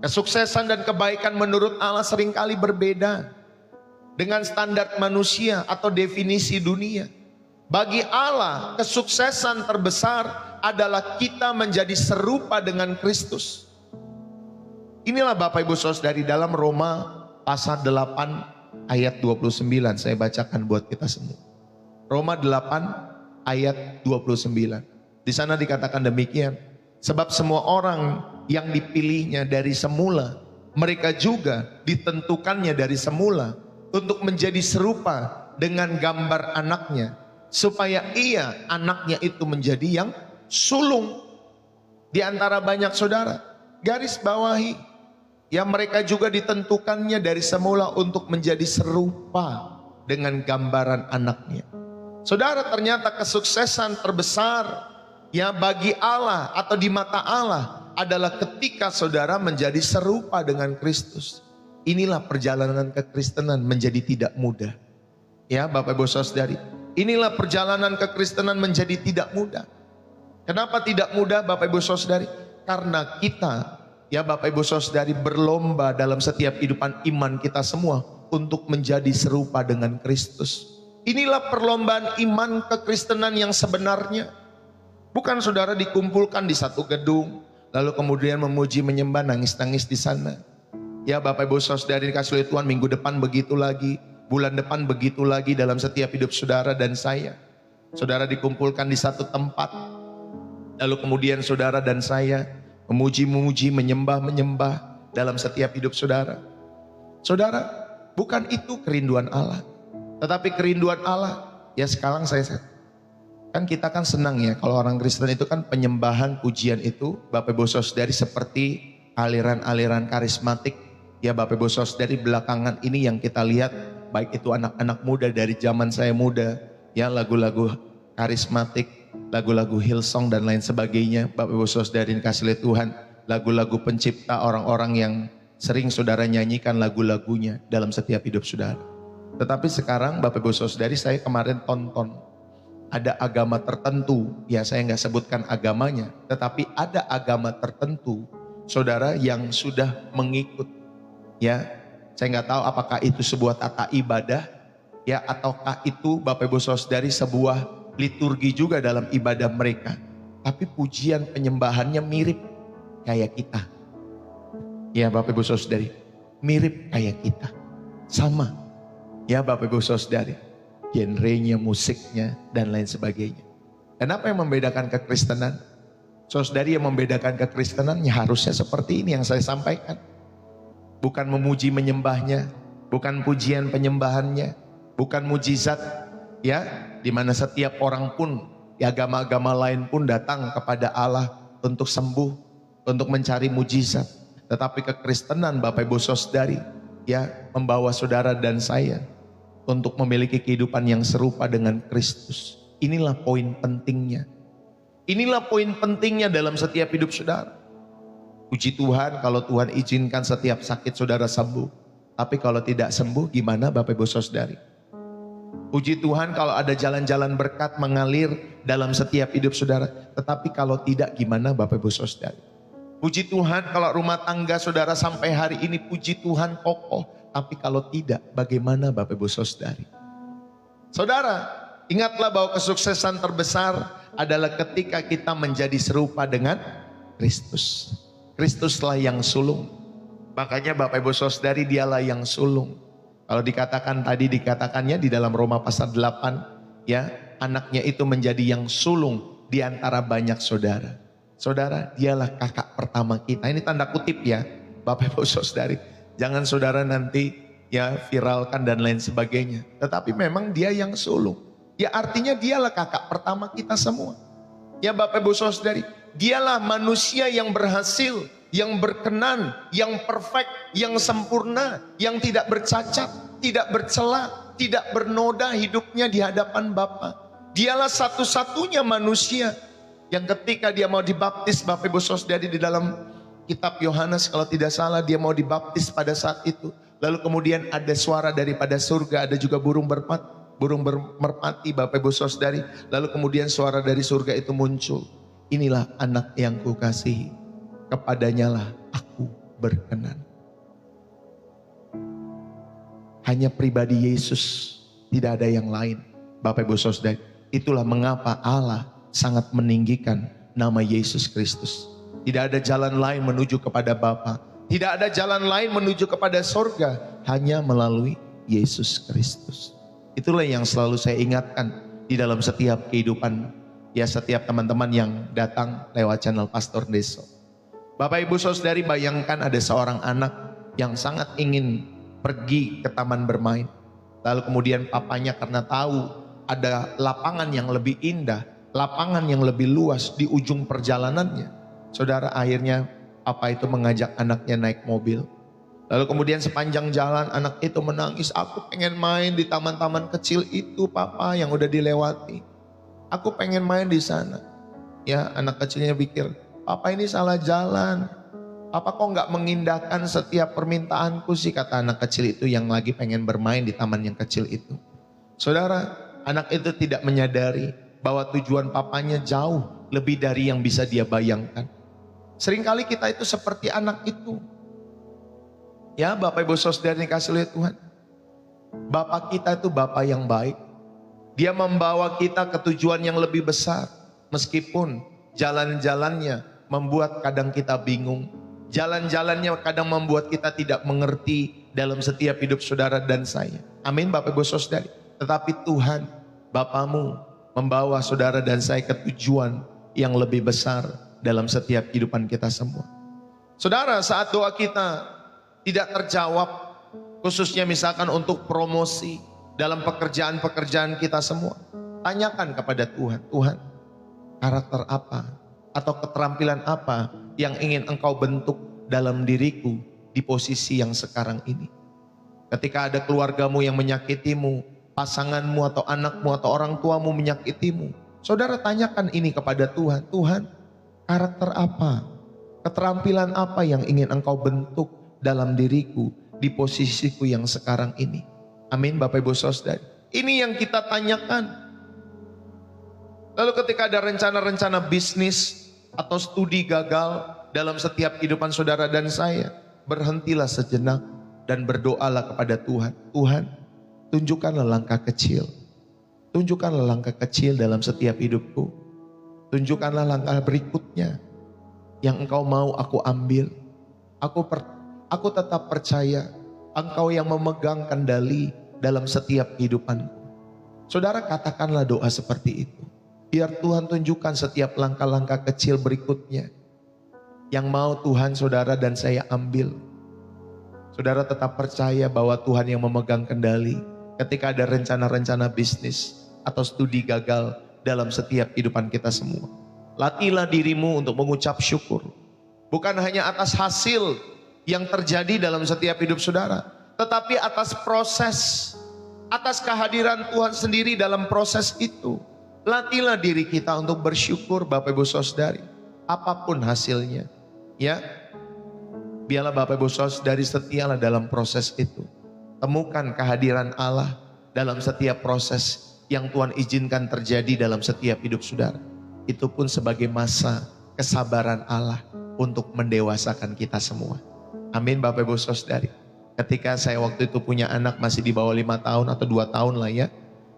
Kesuksesan dan kebaikan menurut Allah seringkali berbeda dengan standar manusia atau definisi dunia. Bagi Allah, kesuksesan terbesar adalah kita menjadi serupa dengan Kristus. Inilah Bapak Ibu Saudara dari dalam Roma pasal 8 ayat 29. Saya bacakan buat kita semua. Roma 8 ayat 29. Di sana dikatakan demikian. Sebab semua orang yang dipilihnya dari semula, mereka juga ditentukannya dari semula untuk menjadi serupa dengan gambar anaknya, supaya ia, anaknya itu menjadi yang sulung di antara banyak saudara. Garis bawahi, ya, mereka juga ditentukannya dari semula untuk menjadi serupa dengan gambaran anaknya. Saudara, ternyata kesuksesan terbesar ya bagi Allah atau di mata Allah adalah ketika saudara menjadi serupa dengan Kristus. Inilah perjalanan kekristenan menjadi tidak mudah. Ya, Bapak Ibu Saudari, inilah perjalanan kekristenan menjadi tidak mudah. Kenapa tidak mudah, Bapak Ibu Saudari? Karena kita, ya Bapak Ibu Saudari, berlomba dalam setiap kehidupan iman kita semua untuk menjadi serupa dengan Kristus. Inilah perlombaan iman kekristenan yang sebenarnya. Bukan saudara dikumpulkan di satu gedung, lalu kemudian memuji menyembah, nangis-nangis di sana. Ya Bapak Ibu Saudari dikasih oleh Tuhan, minggu depan begitu lagi, bulan depan begitu lagi dalam setiap hidup saudara dan saya. Saudara dikumpulkan di satu tempat, lalu kemudian saudara dan saya memuji-memuji, menyembah-menyembah dalam setiap hidup saudara. Saudara, bukan itu kerinduan Allah. Tetapi kerinduan Allah, ya sekarang kan kita kan senang ya kalau orang Kristen itu kan penyembahan pujian itu Bapak Ibu Saudari seperti aliran-aliran karismatik. Ya Bapak Ibu Saudari, belakangan ini yang kita lihat, baik itu anak-anak muda dari zaman saya muda, ya lagu-lagu karismatik, lagu-lagu Hillsong dan lain sebagainya. Bapak Ibu Saudari dikasih oleh Tuhan, lagu-lagu pencipta, orang-orang yang sering saudara nyanyikan lagu-lagunya dalam setiap hidup saudara. Tetapi sekarang Bapak Ibu Saudari, saya kemarin tonton ada agama tertentu, ya saya nggak sebutkan agamanya, tetapi ada agama tertentu saudara yang sudah mengikut, ya saya nggak tahu apakah itu sebuah tata ibadah, ya ataukah itu Bapak Ibu Saudari sebuah liturgi juga dalam ibadah mereka, tapi pujian penyembahannya mirip kayak kita. Ya Bapak Ibu Saudari, mirip kayak kita, sama. Ya Bapak Ibu Saudari, genrenya, musiknya dan lain sebagainya. Kenapa yang membedakan kekristenan? Saudari, yang membedakan kekristenan ya harusnya seperti ini yang saya sampaikan. Bukan memuji menyembahnya, bukan pujian penyembahannya, bukan mujizat, ya, di mana setiap orang pun, agama-agama lain pun datang kepada Allah untuk sembuh, untuk mencari mujizat. Tetapi kekristenan Bapak Ibu Saudari, ya, membawa saudara dan saya untuk memiliki kehidupan yang serupa dengan Kristus. Inilah poin pentingnya. Inilah poin pentingnya dalam setiap hidup saudara. Puji Tuhan kalau Tuhan izinkan setiap sakit saudara sembuh. Tapi kalau tidak sembuh gimana Bapak Ibu Saudari? Puji Tuhan kalau ada jalan-jalan berkat mengalir dalam setiap hidup saudara. Tetapi kalau tidak gimana Bapak Ibu Saudari? Puji Tuhan kalau rumah tangga saudara sampai hari ini puji Tuhan kokoh. Tapi kalau tidak bagaimana Bapak Ibu Saudari? Saudara, ingatlah bahwa kesuksesan terbesar adalah ketika kita menjadi serupa dengan Kristus. Kristuslah yang sulung. Makanya Bapak Ibu Saudari dialah yang sulung. Kalau dikatakannya di dalam Roma pasal 8, ya, anaknya itu menjadi yang sulung di antara banyak saudara. Saudara, dialah kakak pertama kita. Ini tanda kutip ya, Bapak Ibu Saudari. Jangan saudara nanti ya viralkan dan lain sebagainya. Tetapi memang dia yang sulung. Ya artinya dialah kakak pertama kita semua. Ya Bapak Ibu Saudari, dialah manusia yang berhasil, yang berkenan, yang perfect, yang sempurna, yang tidak bercacat, tidak bercela, tidak bernoda hidupnya di hadapan Bapa. Dialah satu-satunya manusia yang ketika dia mau dibaptis, Bapak Ibu Saudari, di dalam kitab Yohanes kalau tidak salah dia mau dibaptis pada saat itu. Lalu kemudian ada suara daripada surga, ada juga burung bermerpati Bapak Ibu Saudari. Lalu kemudian suara dari surga itu muncul. Inilah anak yang kukasihi, kepadanya lah aku berkenan. Hanya pribadi Yesus, tidak ada yang lain. Bapak Ibu Saudari, itulah mengapa Allah sangat meninggikan nama Yesus Kristus. Tidak ada jalan lain menuju kepada Bapa. Tidak ada jalan lain menuju kepada sorga. Hanya melalui Yesus Kristus. Itulah yang selalu saya ingatkan di dalam setiap kehidupan. Ya setiap teman-teman yang datang lewat channel Pastor Deso. Bapak Ibu Saudari, bayangkan ada seorang anak yang sangat ingin pergi ke taman bermain. Lalu kemudian papanya karena tahu ada lapangan yang lebih indah, lapangan yang lebih luas di ujung perjalanannya. Saudara, akhirnya papa itu mengajak anaknya naik mobil. Lalu kemudian sepanjang jalan anak itu menangis, aku pengen main di taman-taman kecil itu papa yang udah dilewati. Aku pengen main di sana. Ya, anak kecilnya pikir, papa ini salah jalan. Papa kok nggak mengindahkan setiap permintaanku sih, kata anak kecil itu yang lagi pengen bermain di taman yang kecil itu. Saudara, anak itu tidak menyadari bahwa tujuan papanya jauh lebih dari yang bisa dia bayangkan. Seringkali kita itu seperti anak itu. Ya Bapak Ibu Saudara yang dikasihi oleh Tuhan. Bapak kita itu Bapak yang baik. Dia membawa kita ke tujuan yang lebih besar. Meskipun jalan-jalannya membuat kadang kita bingung. Jalan-jalannya kadang membuat kita tidak mengerti dalam setiap hidup saudara dan saya. Amin Bapak Ibu Saudari. Tetapi Tuhan, Bapamu membawa saudara dan saya ke tujuan yang lebih besar dalam setiap kehidupan kita semua. Saudara, saat doa kita tidak terjawab, khususnya misalkan untuk promosi dalam pekerjaan-pekerjaan kita semua, tanyakan kepada Tuhan, Tuhan, karakter apa atau keterampilan apa yang ingin Engkau bentuk dalam diriku di posisi yang sekarang ini. Ketika ada keluargamu yang menyakitimu, pasanganmu atau anakmu atau orang tuamu menyakitimu, saudara tanyakan ini kepada Tuhan, Tuhan, karakter apa, keterampilan apa yang ingin Engkau bentuk dalam diriku di posisiku yang sekarang ini. Amin Bapak Ibu Saudara. Ini yang kita tanyakan. Lalu ketika ada rencana-rencana bisnis atau studi gagal dalam setiap kehidupan saudara dan saya, berhentilah sejenak dan berdoalah kepada Tuhan. Tuhan, tunjukkanlah langkah kecil. Tunjukkanlah langkah kecil dalam setiap hidupku. Tunjukkanlah langkah berikutnya yang Engkau mau aku ambil. Aku tetap percaya Engkau yang memegang kendali dalam setiap kehidupanku. Saudara, katakanlah doa seperti itu. Biar Tuhan tunjukkan setiap langkah-langkah kecil berikutnya yang mau Tuhan, saudara dan saya ambil. Saudara tetap percaya bahwa Tuhan yang memegang kendali. Ketika ada rencana-rencana bisnis atau studi gagal dalam setiap kehidupan kita semua, latihlah dirimu untuk mengucap syukur. Bukan hanya atas hasil yang terjadi dalam setiap hidup saudara, tetapi atas proses, atas kehadiran Tuhan sendiri dalam proses itu. Latihlah diri kita untuk bersyukur Bapak Ibu Saudari, apapun hasilnya. Ya, biarlah Bapak Ibu Saudari setialah dalam proses itu. Temukan kehadiran Allah dalam setiap proses yang Tuhan izinkan terjadi dalam setiap hidup saudara. Itu pun sebagai masa kesabaran Allah untuk mendewasakan kita semua. Amin Bapak Ibu Saudari. Ketika saya waktu itu punya anak masih di bawah 5 tahun atau 2 tahun lah ya.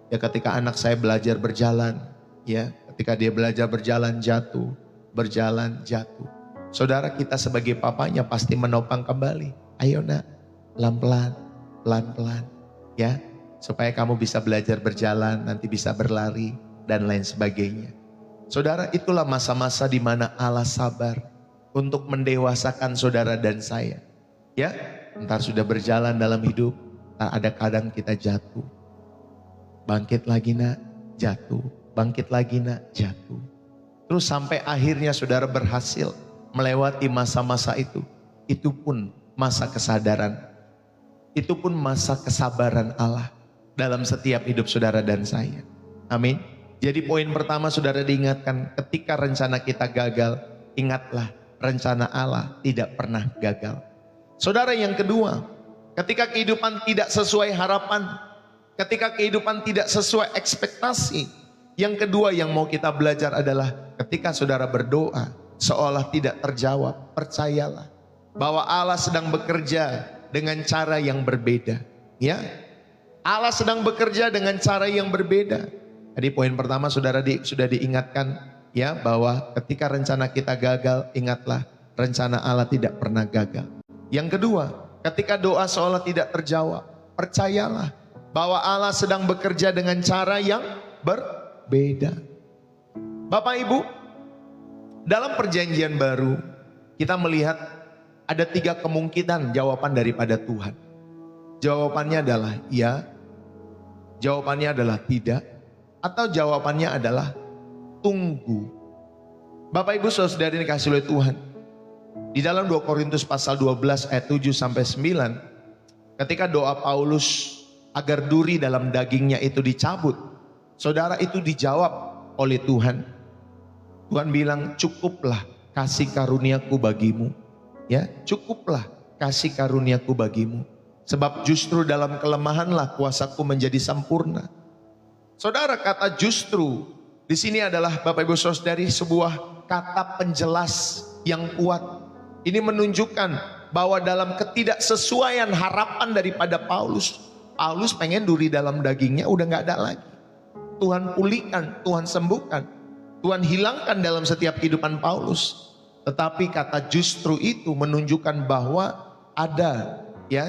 Ya ketika anak saya belajar berjalan, ya ketika dia belajar berjalan jatuh, berjalan jatuh. Saudara, kita sebagai papanya pasti menopang kembali. Ayo nak, pelan-pelan, pelan-pelan ya. Supaya kamu bisa belajar berjalan, nanti bisa berlari dan lain sebagainya. Saudara, itulah masa-masa di mana Allah sabar untuk mendewasakan saudara dan saya. Ya, entar sudah berjalan dalam hidup, entar ada kadang kita jatuh. Bangkit lagi nak, jatuh. Bangkit lagi nak, jatuh. Terus sampai akhirnya saudara berhasil melewati masa-masa itu. Itu pun masa kesadaran. Itu pun masa kesabaran Allah dalam setiap hidup saudara dan saya. Amin. Jadi poin pertama saudara diingatkan, ketika rencana kita gagal, ingatlah rencana Allah tidak pernah gagal. Saudara, yang kedua, ketika kehidupan tidak sesuai harapan, ketika kehidupan tidak sesuai ekspektasi, yang kedua yang mau kita belajar adalah ketika saudara berdoa seolah tidak terjawab, percayalah bahwa Allah sedang bekerja dengan cara yang berbeda. Ya, Allah sedang bekerja dengan cara yang berbeda. Jadi poin pertama saudara sudah diingatkan ya, bahwa ketika rencana kita gagal, ingatlah rencana Allah tidak pernah gagal. Yang kedua, ketika doa seolah tidak terjawab, percayalah bahwa Allah sedang bekerja dengan cara yang berbeda. Bapak Ibu, dalam perjanjian baru kita melihat ada 3 kemungkinan jawaban daripada Tuhan. Jawabannya adalah iya, jawabannya adalah tidak, atau jawabannya adalah tunggu. Bapak Ibu Saudara dikasihi oleh Tuhan, di dalam 2 Korintus pasal 12 ayat 7 sampai 9, ketika doa Paulus agar duri dalam dagingnya itu dicabut, saudara, itu dijawab oleh Tuhan. Tuhan bilang, cukuplah kasih karuniaku bagimu. Ya, cukuplah kasih karuniaku bagimu. Sebab justru dalam kelemahanlah kuasaku menjadi sempurna. Saudara, kata justru di sini adalah Bapak Ibu Saudari sebuah kata penjelas yang kuat. Ini menunjukkan bahwa dalam ketidaksesuaian harapan daripada Paulus pengen duri dalam dagingnya udah gak ada lagi. Tuhan pulihkan, Tuhan sembuhkan, Tuhan hilangkan dalam setiap kehidupan Paulus. Tetapi kata justru itu menunjukkan bahwa ada ya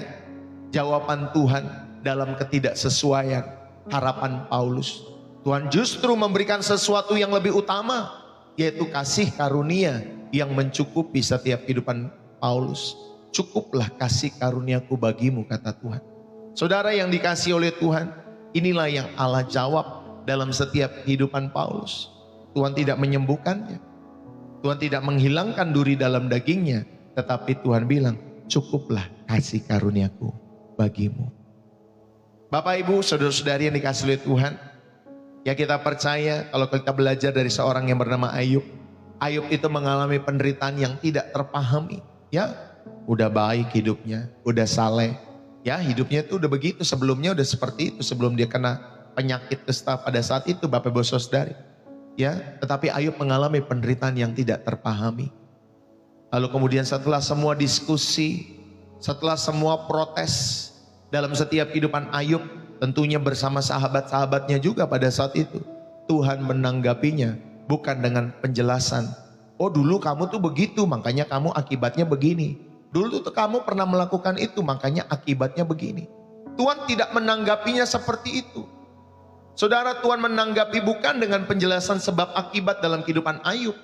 jawaban Tuhan dalam ketidaksesuaian harapan Paulus. Tuhan justru memberikan sesuatu yang lebih utama, yaitu kasih karunia yang mencukupi setiap kehidupan Paulus. Cukuplah kasih karuniaku bagimu, kata Tuhan. Saudara yang dikasihi oleh Tuhan, inilah yang Allah jawab dalam setiap kehidupan Paulus. Tuhan tidak menyembuhkannya, Tuhan tidak menghilangkan duri dalam dagingnya, tetapi Tuhan bilang, cukuplah kasih karuniaku bagimu. Bapak Ibu, saudara-saudari yang dikasihi oleh Tuhan, ya kita percaya kalau kita belajar dari seorang yang bernama Ayub. Ayub itu mengalami penderitaan yang tidak terpahami. Ya, udah baik hidupnya, udah saleh. Ya, hidupnya itu udah begitu, sebelumnya udah seperti itu, sebelum dia kena penyakit kusta pada saat itu, Bapak Ibu Saudari. Ya, tetapi Ayub mengalami penderitaan yang tidak terpahami. Lalu kemudian setelah semua diskusi, setelah semua protes dalam setiap kehidupan Ayub, tentunya bersama sahabat-sahabatnya juga pada saat itu, Tuhan menanggapinya bukan dengan penjelasan, oh dulu kamu tuh begitu, makanya kamu akibatnya begini. Dulu tuh kamu pernah melakukan itu, makanya akibatnya begini. Tuhan tidak menanggapinya seperti itu. Saudara, Tuhan menanggapi bukan dengan penjelasan sebab akibat dalam kehidupan Ayub,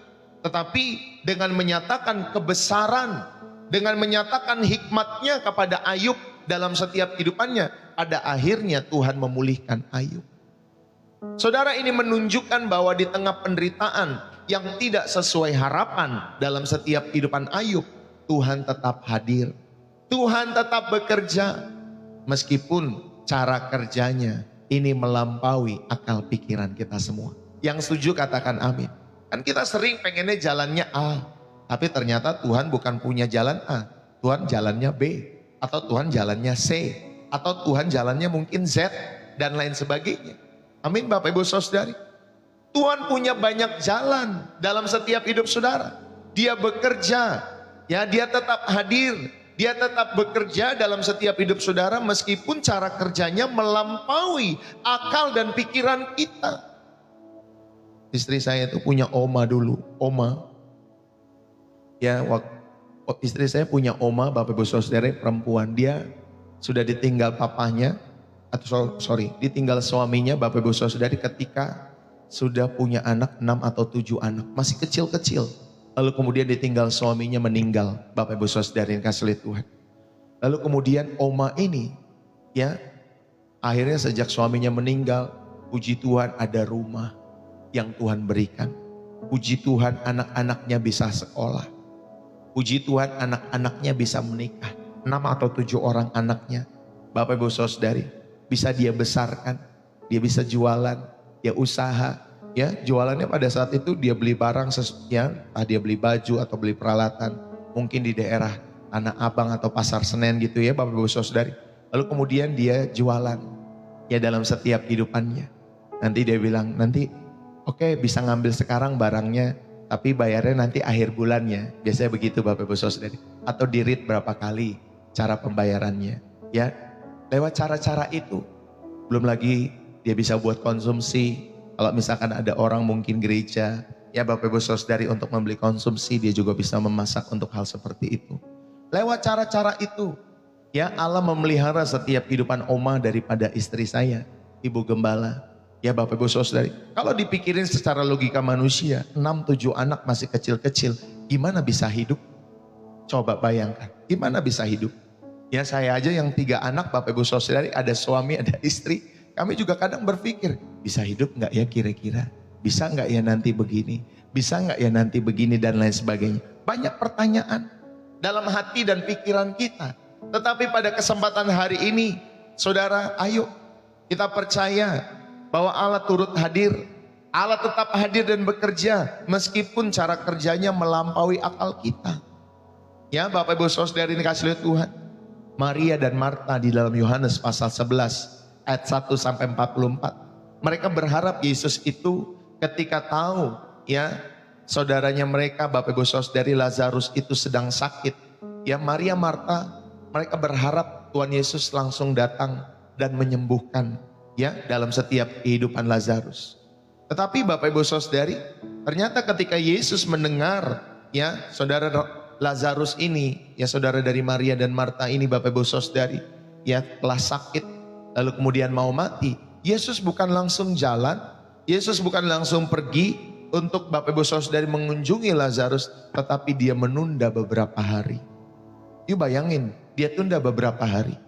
tetapi dengan menyatakan kebesaran dengan menyatakan hikmatnya kepada Ayub dalam setiap kehidupannya, pada akhirnya Tuhan memulihkan Ayub. Saudara, ini menunjukkan bahwa di tengah penderitaan yang tidak sesuai harapan dalam setiap kehidupan Ayub, Tuhan tetap hadir. Tuhan tetap bekerja meskipun cara kerjanya ini melampaui akal pikiran kita semua. Yang setuju katakan amin. Kan kita sering pengennya jalannya A, tapi ternyata Tuhan bukan punya jalan A. Tuhan jalannya B, atau Tuhan jalannya C, atau Tuhan jalannya mungkin Z, dan lain sebagainya. Amin Bapak Ibu Saudari. Tuhan punya banyak jalan dalam setiap hidup saudara. Dia bekerja, ya, dia tetap hadir, dia tetap bekerja dalam setiap hidup saudara meskipun cara kerjanya melampaui akal dan pikiran kita. Istri saya itu punya oma dulu, oma. Ya, istri saya punya oma, Bapak Ibu Saudara, perempuan. Dia sudah ditinggal papanya, ditinggal suaminya, Bapak Ibu Saudari, ketika sudah punya anak 6 atau 7 anak, masih kecil-kecil. Lalu kemudian ditinggal suaminya, meninggal, Bapak Ibu Saudari yang kasih lihat Tuhan. Lalu kemudian oma ini, ya, akhirnya sejak suaminya meninggal, puji Tuhan ada rumah yang Tuhan berikan. Puji Tuhan anak-anaknya bisa sekolah. Puji Tuhan anak-anaknya bisa menikah. 6 atau 7 orang anaknya, Bapak Ibu Saudari, bisa dia besarkan, dia bisa jualan, dia usaha, ya, jualannya pada saat itu dia beli barang, ya, dia beli baju atau beli peralatan, mungkin di daerah Tanah Abang atau Pasar Senen gitu ya Bapak Ibu Saudari. Lalu kemudian dia jualan, ya, dalam setiap kehidupannya. Nanti dia bilang, nanti oke, bisa ngambil sekarang barangnya, tapi bayarnya nanti akhir bulannya. Biasanya begitu Bapak Ibu Saudari. Atau di-read berapa kali cara pembayarannya, ya. Lewat cara-cara itu, belum lagi dia bisa buat konsumsi. Kalau misalkan ada orang mungkin gereja, ya Bapak Ibu Saudari, untuk membeli konsumsi, dia juga bisa memasak untuk hal seperti itu. Lewat cara-cara itu, ya, Allah memelihara setiap kehidupan oma daripada istri saya, Ibu Gembala. Ya Bapak Ibu Saudari, kalau dipikirin secara logika manusia, 6-7 anak masih kecil-kecil, gimana bisa hidup? Coba bayangkan, gimana bisa hidup? Ya, saya aja yang 3 anak Bapak Ibu Saudari, ada suami, ada istri. Kami juga kadang berpikir, bisa hidup nggak ya kira-kira? Bisa nggak ya nanti begini? Bisa nggak ya nanti begini dan lain sebagainya? Banyak pertanyaan dalam hati dan pikiran kita. Tetapi pada kesempatan hari ini, saudara, ayo kita percaya bahwa Allah turut hadir. Allah tetap hadir dan bekerja meskipun cara kerjanya melampaui akal kita. Ya Bapak Ibu Saudari ini kasih lihat Tuhan. Maria dan Marta di dalam Yohanes pasal 11 ayat 1 sampai 44. Mereka berharap Yesus itu ketika tahu, ya, saudaranya mereka Bapak Ibu Saudari Lazarus itu sedang sakit. Ya, Maria, Marta, mereka berharap Tuhan Yesus langsung datang dan menyembuhkan, ya, dalam setiap kehidupan Lazarus. Tetapi Bapak Ibu Saudari, ternyata ketika Yesus mendengar, ya, saudara Lazarus ini, ya, saudara dari Maria dan Marta ini Bapak Ibu Saudari, ya, telah sakit lalu kemudian mau mati, Yesus bukan langsung jalan, Yesus bukan langsung pergi untuk Bapak Ibu Saudari mengunjungi Lazarus, tetapi dia menunda beberapa hari. Yuk bayangin, dia tunda beberapa hari,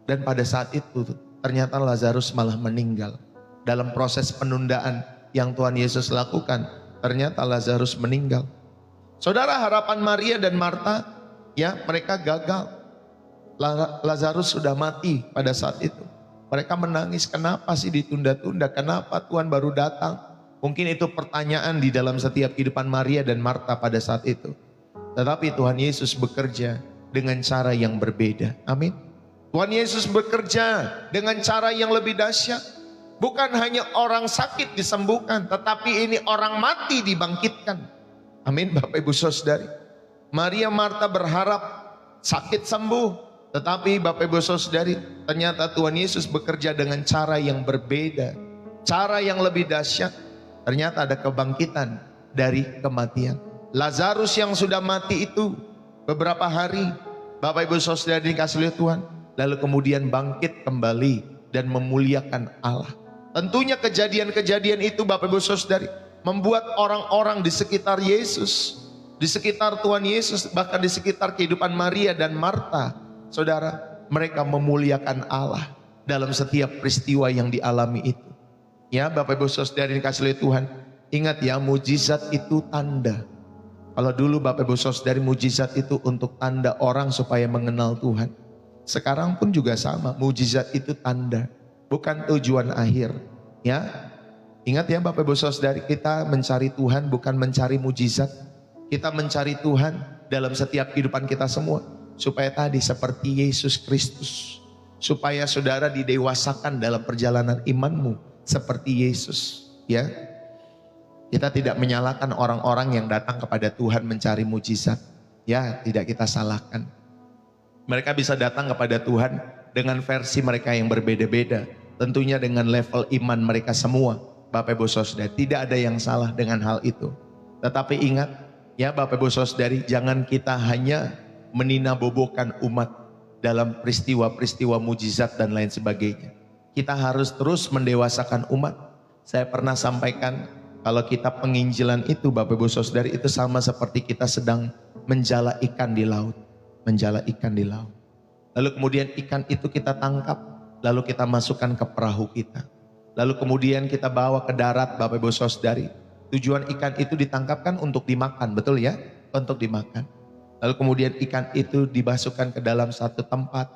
dan pada saat itu ternyata Lazarus malah meninggal. Dalam proses penundaan yang Tuhan Yesus lakukan, ternyata Lazarus meninggal. Saudara, harapan Maria dan Marta, ya, mereka gagal. Lazarus sudah mati pada saat itu. Mereka menangis, kenapa sih ditunda-tunda? Kenapa Tuhan baru datang? Mungkin itu pertanyaan di dalam setiap kehidupan Maria dan Marta pada saat itu. Tetapi Tuhan Yesus bekerja dengan cara yang berbeda. Amin. Tuhan Yesus bekerja dengan cara yang lebih dahsyat. Bukan hanya orang sakit disembuhkan, tetapi ini orang mati dibangkitkan. Amin Bapak Ibu Saudari. Maria Marta berharap sakit sembuh, tetapi Bapak Ibu Saudari, ternyata Tuhan Yesus bekerja dengan cara yang berbeda, cara yang lebih dahsyat. Ternyata ada kebangkitan dari kematian. Lazarus yang sudah mati itu beberapa hari, Bapak Ibu Saudari dikasih lihat Tuhan, lalu kemudian bangkit kembali dan memuliakan Allah. Tentunya kejadian-kejadian itu Bapak Ibu Saudari membuat orang-orang di sekitar Yesus Di sekitar Tuhan Yesus, bahkan di sekitar kehidupan Maria dan Marta, saudara, mereka memuliakan Allah dalam setiap peristiwa yang dialami itu. Ya, Bapak Ibu Saudara yang dikasihi oleh Tuhan, ingat ya, mujizat itu tanda. Kalau dulu Bapak Ibu Saudara, mujizat itu untuk tanda orang supaya mengenal Tuhan. Sekarang pun juga sama, mujizat itu tanda, bukan tujuan akhir. Ya, ingat ya Bapak Ibu Saudara, kita mencari Tuhan bukan mencari mujizat. Kita mencari Tuhan dalam setiap kehidupan kita semua, supaya tadi seperti Yesus Kristus, supaya saudara didewasakan dalam perjalanan imanmu seperti Yesus. Ya, kita tidak menyalahkan orang-orang yang datang kepada Tuhan mencari mujizat. Ya, tidak kita salahkan. Mereka bisa datang kepada Tuhan dengan versi mereka yang berbeda-beda, tentunya dengan level iman mereka semua. Bapak Ibu Saudara, tidak ada yang salah dengan hal itu. Tetapi ingat ya Bapak Ibu Saudari, jangan kita hanya meninabobokan umat dalam peristiwa-peristiwa mujizat dan lain sebagainya. Kita harus terus mendewasakan umat. Saya pernah sampaikan, kalau kita penginjilan itu Bapak Ibu Saudari, itu sama seperti kita sedang menjala ikan di laut. Menjala ikan di laut. Lalu kemudian ikan itu kita tangkap, lalu kita masukkan ke perahu kita. Lalu kemudian kita bawa ke darat Bapak Ibu Saudari. Tujuan ikan itu ditangkapkan untuk dimakan, betul ya? Untuk dimakan. Lalu kemudian ikan itu dimasukkan ke dalam satu tempat,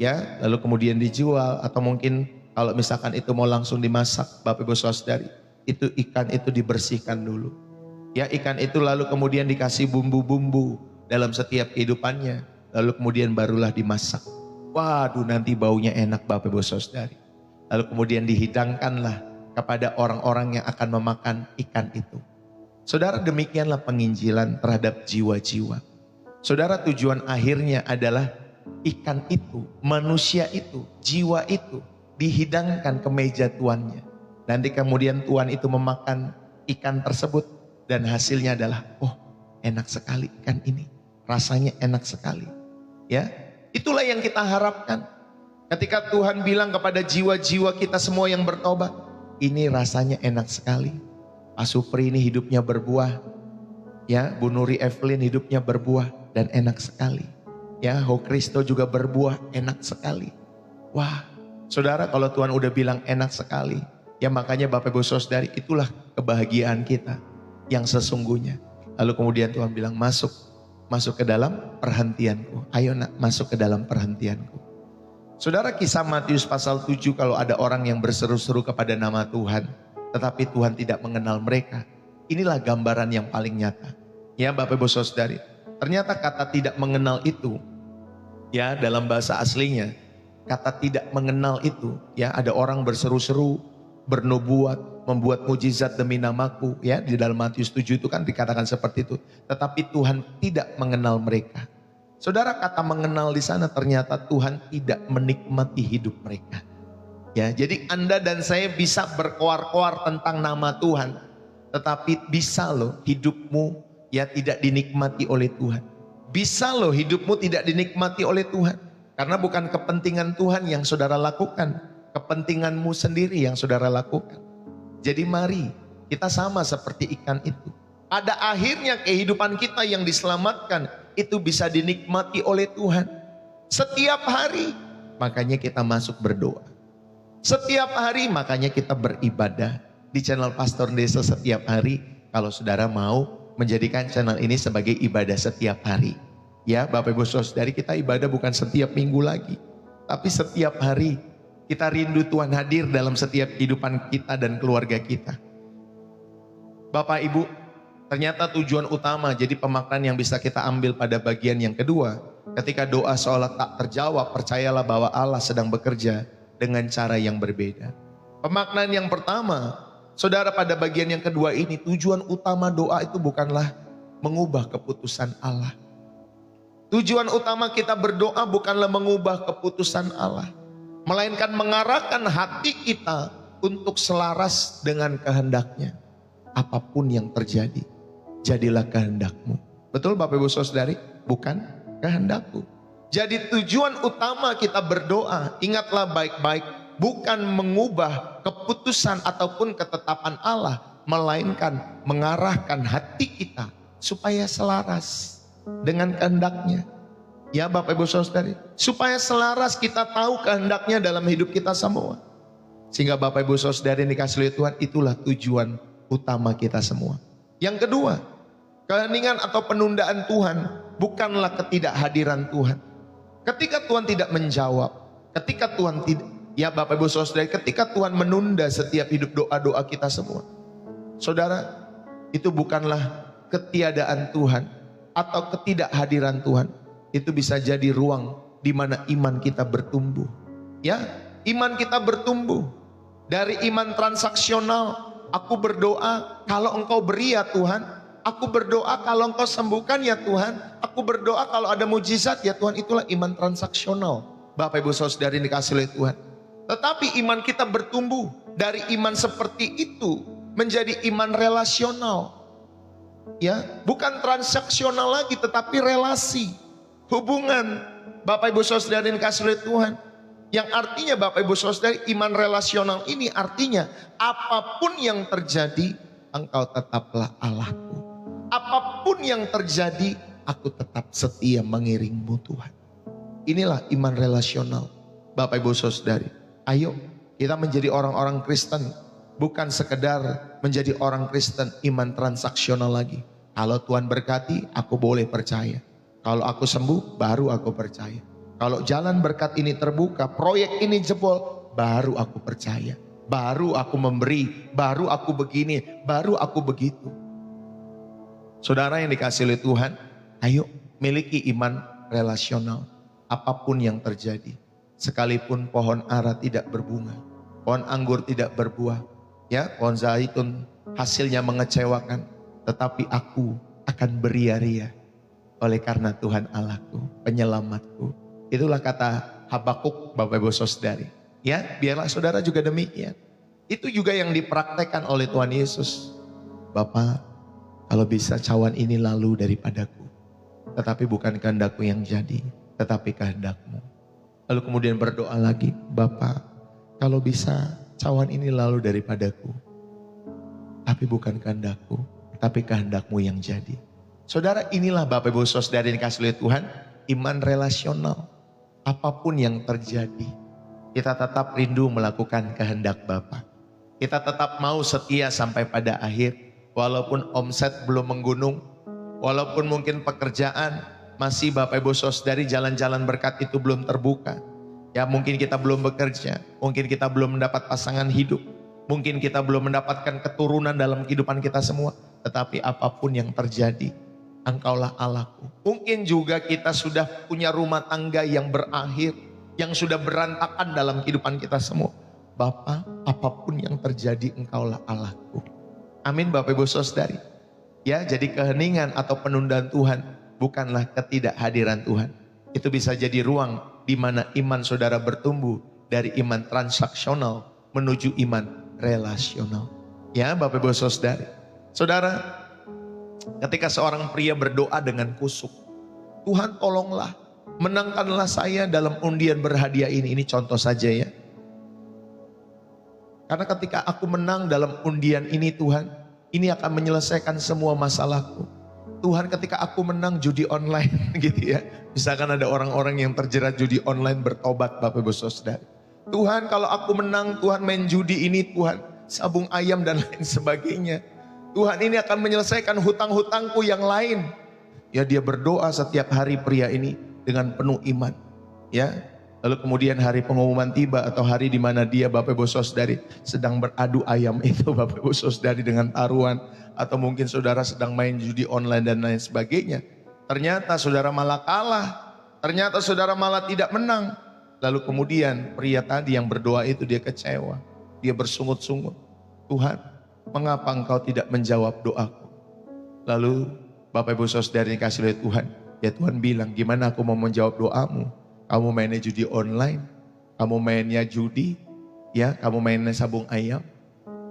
ya. Lalu kemudian dijual, atau mungkin kalau misalkan itu mau langsung dimasak, Bapak Ibu Saudari, itu ikan itu dibersihkan dulu. Ya, ikan itu lalu kemudian dikasih bumbu-bumbu dalam setiap kehidupannya. Lalu kemudian barulah dimasak. Waduh, nanti baunya enak Bapak Ibu Saudari. Lalu kemudian dihidangkanlah kepada orang-orang yang akan memakan ikan itu. Saudara, demikianlah penginjilan terhadap jiwa-jiwa. Saudara, tujuan akhirnya adalah ikan itu, manusia itu, jiwa itu dihidangkan ke meja tuannya. Nanti kemudian tuan itu memakan ikan tersebut dan hasilnya adalah, oh enak sekali ikan ini, rasanya enak sekali. Ya, itulah yang kita harapkan. Ketika Tuhan bilang kepada jiwa-jiwa kita semua yang bertobat, ini rasanya enak sekali. Pak Supri ini hidupnya berbuah. Ya, Bu Nuri Evelyn hidupnya berbuah dan enak sekali. Ya, Ho Kristo juga berbuah, enak sekali. Wah, saudara, kalau Tuhan udah bilang enak sekali, ya makanya Bapak Ibu Saudari, itulah kebahagiaan kita yang sesungguhnya. Lalu kemudian Tuhan bilang, masuk ke dalam perhentianku. Ayo nak, masuk ke dalam perhentianku. Saudara, kisah Matius pasal 7, kalau ada orang yang berseru-seru kepada nama Tuhan, tetapi Tuhan tidak mengenal mereka. Inilah gambaran yang paling nyata. Ya Bapak Ibu Saudari, ternyata kata tidak mengenal itu, ya dalam bahasa aslinya, kata tidak mengenal itu, ya ada orang berseru-seru, bernubuat, membuat mujizat demi namaku, ya di dalam Matius 7 itu kan dikatakan seperti itu. Tetapi Tuhan tidak mengenal mereka. Saudara, kata mengenal di sana ternyata Tuhan tidak menikmati hidup mereka. Ya, jadi Anda dan saya bisa berkoar-koar tentang nama Tuhan, tetapi bisa loh hidupmu ya tidak dinikmati oleh Tuhan. Bisa loh hidupmu tidak dinikmati oleh Tuhan, karena bukan kepentingan Tuhan yang saudara lakukan, kepentinganmu sendiri yang saudara lakukan. Jadi mari kita sama seperti ikan itu. Pada akhirnya kehidupan kita yang diselamatkan itu bisa dinikmati oleh Tuhan setiap hari. Makanya kita masuk berdoa setiap hari, makanya kita beribadah di channel Pastor Desa setiap hari. Kalau saudara mau menjadikan channel ini sebagai ibadah setiap hari, ya Bapak Ibu Saudari, kita ibadah bukan setiap minggu lagi, tapi setiap hari. Kita rindu Tuhan hadir dalam setiap kehidupan kita dan keluarga kita. Bapak Ibu, ternyata tujuan utama jadi pemaknaan yang bisa kita ambil pada bagian yang kedua, ketika doa seolah tak terjawab, percayalah bahwa Allah sedang bekerja dengan cara yang berbeda. Pemaknaan yang pertama, saudara, pada bagian yang kedua ini, tujuan utama doa itu bukanlah mengubah keputusan Allah. Tujuan utama kita berdoa bukanlah mengubah keputusan Allah, melainkan mengarahkan hati kita untuk selaras dengan kehendaknya. Apapun yang terjadi, jadilah kehendakmu. Betul Bapak Ibu Saudari? Bukan kehendakku. Jadi tujuan utama kita berdoa, ingatlah baik-baik, bukan mengubah keputusan ataupun ketetapan Allah, melainkan mengarahkan hati kita supaya selaras dengan kehendaknya. Ya Bapak Ibu Saudari, supaya selaras kita tahu kehendaknya dalam hidup kita semua. Sehingga Bapak Ibu Saudari yang dikasih oleh Tuhan, itulah tujuan utama kita semua. Yang kedua, keheningan atau penundaan Tuhan bukanlah ketidakhadiran Tuhan. Ketika Tuhan tidak menjawab, ketika Tuhan tidak, ya Bapak Ibu Saudari, ketika Tuhan menunda setiap hidup doa-doa kita semua, saudara, itu bukanlah ketiadaan Tuhan atau ketidakhadiran Tuhan. Itu bisa jadi ruang di mana iman kita bertumbuh. Ya, iman kita bertumbuh. Dari iman transaksional, aku berdoa kalau Engkau beri ya Tuhan. Aku berdoa kalau Engkau sembuhkan ya Tuhan. Aku berdoa kalau ada mujizat ya Tuhan. Itulah iman transaksional. Bapak Ibu Saudari dikasih oleh Tuhan. Tetapi iman kita bertumbuh dari iman seperti itu menjadi iman relasional. Ya, bukan transaksional lagi tetapi relasi, hubungan. Bapak Ibu Saudari dikasih oleh Tuhan. Yang artinya Bapak Ibu Saudari, iman relasional ini artinya apapun yang terjadi, Engkau tetaplah Allahku. Apapun yang terjadi, aku tetap setia mengiringmu Tuhan. Inilah iman relasional. Bapak Ibu Saudari, ayo kita menjadi orang-orang Kristen. Bukan sekedar menjadi orang Kristen iman transaksional lagi. Kalau Tuhan berkati, aku boleh percaya. Kalau aku sembuh, baru aku percaya. Kalau jalan berkat ini terbuka, proyek ini jebol, baru aku percaya. Baru aku memberi, baru aku begini, baru aku begitu. Saudara yang dikasih oleh Tuhan, ayo miliki iman relasional. Apapun yang terjadi, sekalipun pohon ara tidak berbunga, pohon anggur tidak berbuah, ya, pohon zaitun hasilnya mengecewakan, tetapi aku akan beria-ria oleh karena Tuhan Allahku, penyelamatku. Itulah kata Habakuk, Bapak Ibu Saudari. Ya, biarlah saudara juga demikian. Itu juga yang dipraktekkan oleh Tuhan Yesus. Bapa, kalau bisa cawan ini lalu daripadaku, tetapi bukan kehendakku yang jadi, tetapi kehendakmu. Lalu kemudian berdoa lagi, Bapa, kalau bisa cawan ini lalu daripadaku, tapi bukan kehendakku, tapi kehendakmu yang jadi. Saudara, inilah Bapak Ibu Saudari yang dikasih oleh Tuhan, iman relasional. Apapun yang terjadi, kita tetap rindu melakukan kehendak Bapa. Kita tetap mau setia sampai pada akhir, walaupun omset belum menggunung, walaupun mungkin pekerjaan masih Bapak Ibu Saudari jalan-jalan berkat itu belum terbuka. Ya, mungkin kita belum bekerja, mungkin kita belum mendapat pasangan hidup, mungkin kita belum mendapatkan keturunan dalam kehidupan kita semua. Tetapi apapun yang terjadi, Engkaulah Allahku. Mungkin juga kita sudah punya rumah tangga yang berakhir, yang sudah berantakan dalam kehidupan kita semua. Bapa, apapun yang terjadi, Engkaulah Allahku. Amin Bapak Ibu Saudari. Ya, jadi keheningan atau penundaan Tuhan bukanlah ketidakhadiran Tuhan. Itu bisa jadi ruang di mana iman saudara bertumbuh dari iman transaksional menuju iman relasional. Ya Bapak Ibu Saudari. Saudara, ketika seorang pria berdoa dengan kusuk, Tuhan tolonglah, menangkanlah saya dalam undian berhadiah ini. Ini contoh saja ya. Karena ketika aku menang dalam undian ini Tuhan, ini akan menyelesaikan semua masalahku. Tuhan, ketika aku menang judi online gitu ya. Misalkan ada orang-orang yang terjerat judi online bertobat Bapak Ibu Saudara. Tuhan, kalau aku menang, Tuhan main judi ini Tuhan, sabung ayam dan lain sebagainya. Tuhan, ini akan menyelesaikan hutang-hutangku yang lain. Ya, dia berdoa setiap hari pria ini dengan penuh iman. Ya, lalu kemudian hari pengumuman tiba atau hari di mana dia Bapak Ibu Saudari sedang beradu ayam itu Bapak Ibu Saudari dengan taruhan, atau mungkin saudara sedang main judi online dan lain sebagainya. Ternyata saudara malah kalah. Ternyata saudara malah tidak menang. Lalu kemudian pria tadi yang berdoa itu dia kecewa. Dia bersungut-sungut. Tuhan, mengapa Engkau tidak menjawab doaku? Lalu Bapak Ibu Saudari dikasih oleh Tuhan. Ya Tuhan bilang, gimana aku mau menjawab doamu? Kamu mainnya judi online, kamu mainnya judi, ya, kamu mainnya sabung ayam,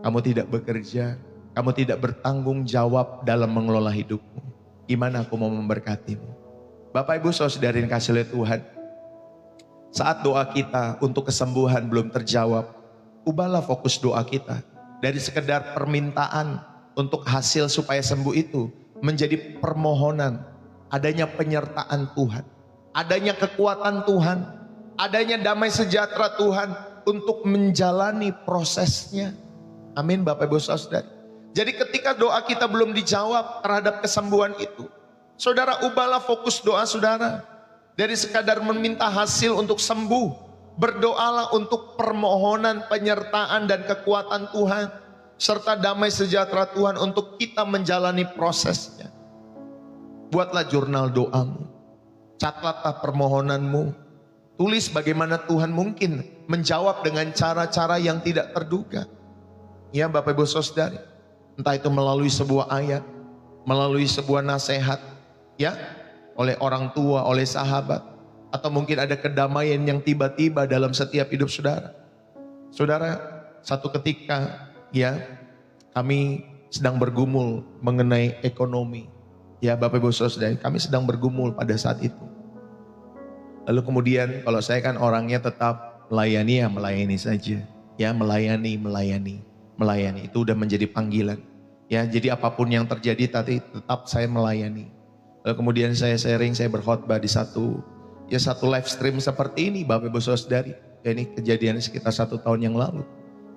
kamu tidak bekerja, kamu tidak bertanggung jawab dalam mengelola hidupmu. Gimana aku mau memberkatimu? Bapak Ibu Saudari dikasih oleh Tuhan, saat doa kita untuk kesembuhan belum terjawab, ubahlah fokus doa kita. Dari sekedar permintaan untuk hasil supaya sembuh itu, menjadi permohonan, adanya penyertaan Tuhan, adanya kekuatan Tuhan, adanya damai sejahtera Tuhan untuk menjalani prosesnya. Amin Bapak Ibu Saudara. Jadi ketika doa kita belum dijawab terhadap kesembuhan itu, saudara ubahlah fokus doa saudara. Dari sekadar meminta hasil untuk sembuh, berdoalah untuk permohonan, penyertaan dan kekuatan Tuhan, serta damai sejahtera Tuhan untuk kita menjalani prosesnya. Buatlah jurnal doamu, catatlah permohonanmu, tulis bagaimana Tuhan mungkin menjawab dengan cara-cara yang tidak terduga. Ya Bapak Ibu Saudari, entah itu melalui sebuah ayat, melalui sebuah nasihat, ya, oleh orang tua, oleh sahabat, atau mungkin ada kedamaian yang tiba-tiba dalam setiap hidup saudara. Saudara, satu ketika, ya, kami sedang bergumul mengenai ekonomi. Ya Bapak Ibu Saudara, kami sedang bergumul pada saat itu. Lalu kemudian kalau saya kan orangnya tetap melayani, ya melayani saja. Ya melayani. Itu udah menjadi panggilan. Ya jadi apapun yang terjadi tadi tetap saya melayani. Lalu kemudian saya sharing, saya berkhotbah di satu live stream seperti ini Bapak Ibu Saudari. Ya ini kejadian sekitar 1 tahun yang lalu.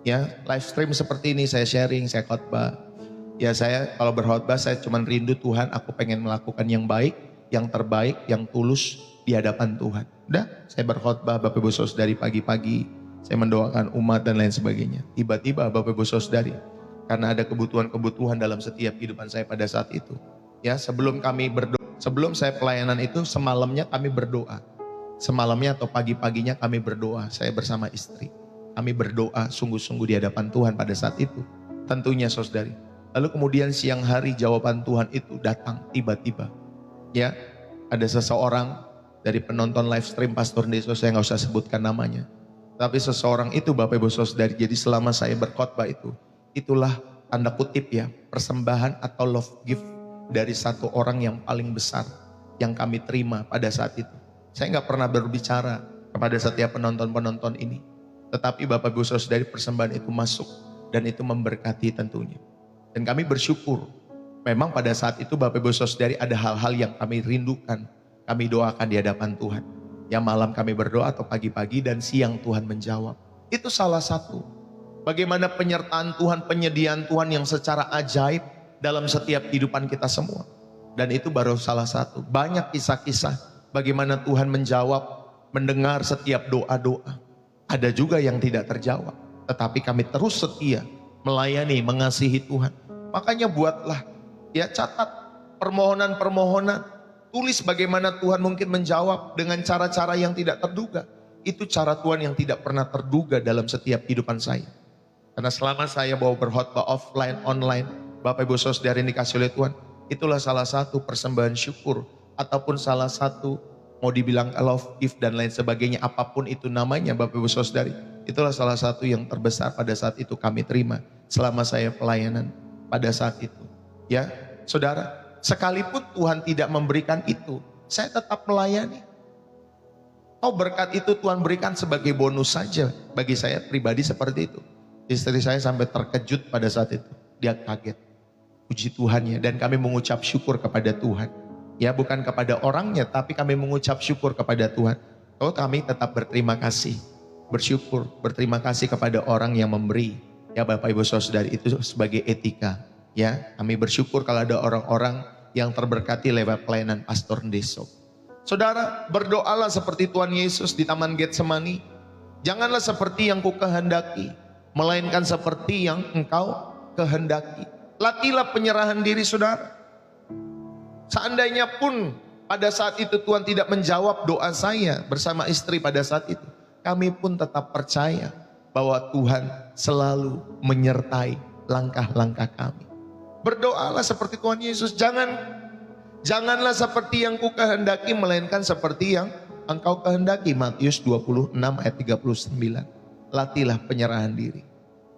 Ya live stream seperti ini saya sharing, saya khotbah. Ya saya kalau berkhotbah saya cuma rindu Tuhan, aku pengen melakukan yang baik, yang terbaik, yang tulus di hadapan Tuhan. Udah saya berkhotbah Bapak Ibu Saudari pagi-pagi, saya mendoakan umat dan lain sebagainya. Tiba-tiba Bapak Ibu Saudari, karena ada kebutuhan-kebutuhan dalam setiap kehidupan saya pada saat itu. Ya sebelum kami berdoa, sebelum saya pelayanan itu semalamnya kami berdoa. Semalamnya atau pagi-paginya kami berdoa, saya bersama istri. Kami berdoa sungguh-sungguh di hadapan Tuhan pada saat itu. Tentunya saudari. Lalu kemudian siang hari jawaban Tuhan itu datang tiba-tiba. Ya ada seseorang dari penonton live stream Pastor Deso, saya nggak usah sebutkan namanya. Tapi seseorang itu Bapak Ibu Saudari, jadi selama saya berkhotbah itu, itulah tanda kutip ya, persembahan atau love gift dari satu orang yang paling besar yang kami terima pada saat itu. Saya nggak pernah berbicara kepada setiap penonton-penonton ini. Tetapi Bapak Ibu Saudari, persembahan itu masuk dan itu memberkati tentunya. Dan kami bersyukur. Memang pada saat itu Bapak Ibu Saudari ada hal-hal yang kami rindukan. Kami doakan di hadapan Tuhan. Ya malam kami berdoa atau pagi-pagi dan siang Tuhan menjawab. Itu salah satu. Bagaimana penyertaan Tuhan, penyediaan Tuhan yang secara ajaib dalam setiap kehidupan kita semua. Dan itu baru salah satu. Banyak kisah-kisah bagaimana Tuhan menjawab, mendengar setiap doa-doa. Ada juga yang tidak terjawab. Tetapi kami terus setia melayani, mengasihi Tuhan. Makanya buatlah, ya catat permohonan-permohonan. Tulis bagaimana Tuhan mungkin menjawab dengan cara-cara yang tidak terduga. Itu cara Tuhan yang tidak pernah terduga dalam setiap kehidupan saya. Karena selama saya bawa berkhotbah offline, online, Bapak Ibu Saudara yang dikasih oleh Tuhan, itulah salah satu persembahan syukur ataupun salah satu mau dibilang love gift dan lain sebagainya, apapun itu namanya Bapak Ibu Saudari, itulah salah satu yang terbesar pada saat itu kami terima selama saya pelayanan pada saat itu. Ya, Saudara, sekalipun Tuhan tidak memberikan itu, saya tetap melayani. Oh, berkat itu Tuhan berikan sebagai bonus saja bagi saya pribadi seperti itu. Istri saya sampai terkejut pada saat itu, dia kaget. Puji Tuhannya, dan kami mengucap syukur kepada Tuhan. Ya bukan kepada orangnya, tapi kami mengucap syukur kepada Tuhan. Oh kami tetap berterima kasih, bersyukur, berterima kasih kepada orang yang memberi. Ya Bapak Ibu Saudari, itu sebagai etika. Ya kami bersyukur kalau ada orang-orang yang terberkati lewat pelayanan Pastor Deso. Saudara, berdoalah seperti Tuhan Yesus di Taman Getsemani. Janganlah seperti yang ku kehendaki, melainkan seperti yang engkau kehendaki. Latihlah penyerahan diri saudara. Seandainya pun pada saat itu Tuhan tidak menjawab doa saya bersama istri pada saat itu, kami pun tetap percaya bahwa Tuhan selalu menyertai langkah-langkah kami. Berdoalah seperti Tuhan Yesus. Janganlah seperti yang ku kehendaki, melainkan seperti yang engkau kehendaki. Matius 26 ayat 39. Latihlah penyerahan diri.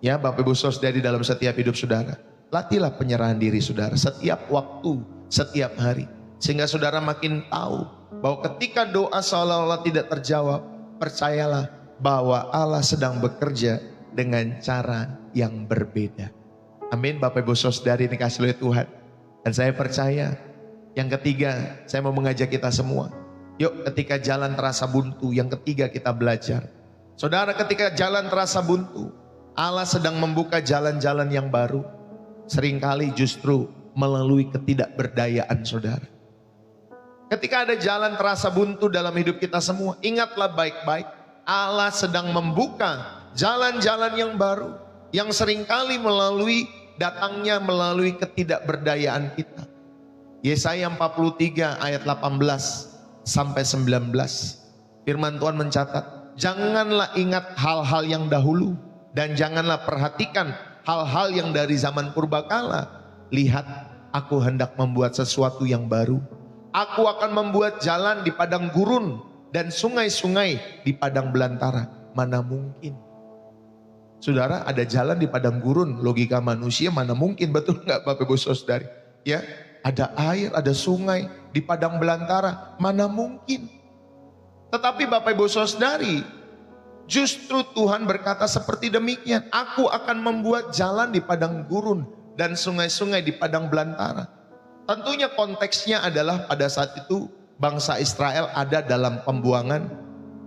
Ya Bapak Ibu Saudara, di dalam setiap hidup saudara, latihlah penyerahan diri saudara setiap waktu, setiap hari. Sehingga saudara makin tahu bahwa ketika doa seolah-olah tidak terjawab, percayalah bahwa Allah sedang bekerja dengan cara yang berbeda. Amin Bapak Ibu Saudari dikasih oleh Tuhan. Dan saya percaya, yang ketiga, saya mau mengajak kita semua. Yuk, ketika jalan terasa buntu, yang ketiga kita belajar. Saudara, ketika jalan terasa buntu, Allah sedang membuka jalan-jalan yang baru. Seringkali justru melalui ketidakberdayaan saudara. Ketika ada jalan terasa buntu dalam hidup kita semua, ingatlah baik-baik, Allah sedang membuka jalan-jalan yang baru, yang seringkali datangnya melalui ketidakberdayaan kita. Yesaya 43 ayat 18 sampai 19. Firman Tuhan mencatat, janganlah ingat hal-hal yang dahulu dan janganlah perhatikan hal-hal yang dari zaman purbakala. Lihat, aku hendak membuat sesuatu yang baru. Aku akan membuat jalan di padang gurun dan sungai-sungai di padang belantara. Mana mungkin? Saudara, ada jalan di padang gurun, logika manusia mana mungkin, betul nggak Bapak Ibu Saudari? Ya, ada air, ada sungai di padang belantara, mana mungkin? Tetapi Bapak Ibu Saudari, justru Tuhan berkata seperti demikian. Aku akan membuat jalan di padang gurun dan sungai-sungai di padang belantara. Tentunya konteksnya adalah pada saat itu bangsa Israel ada dalam pembuangan.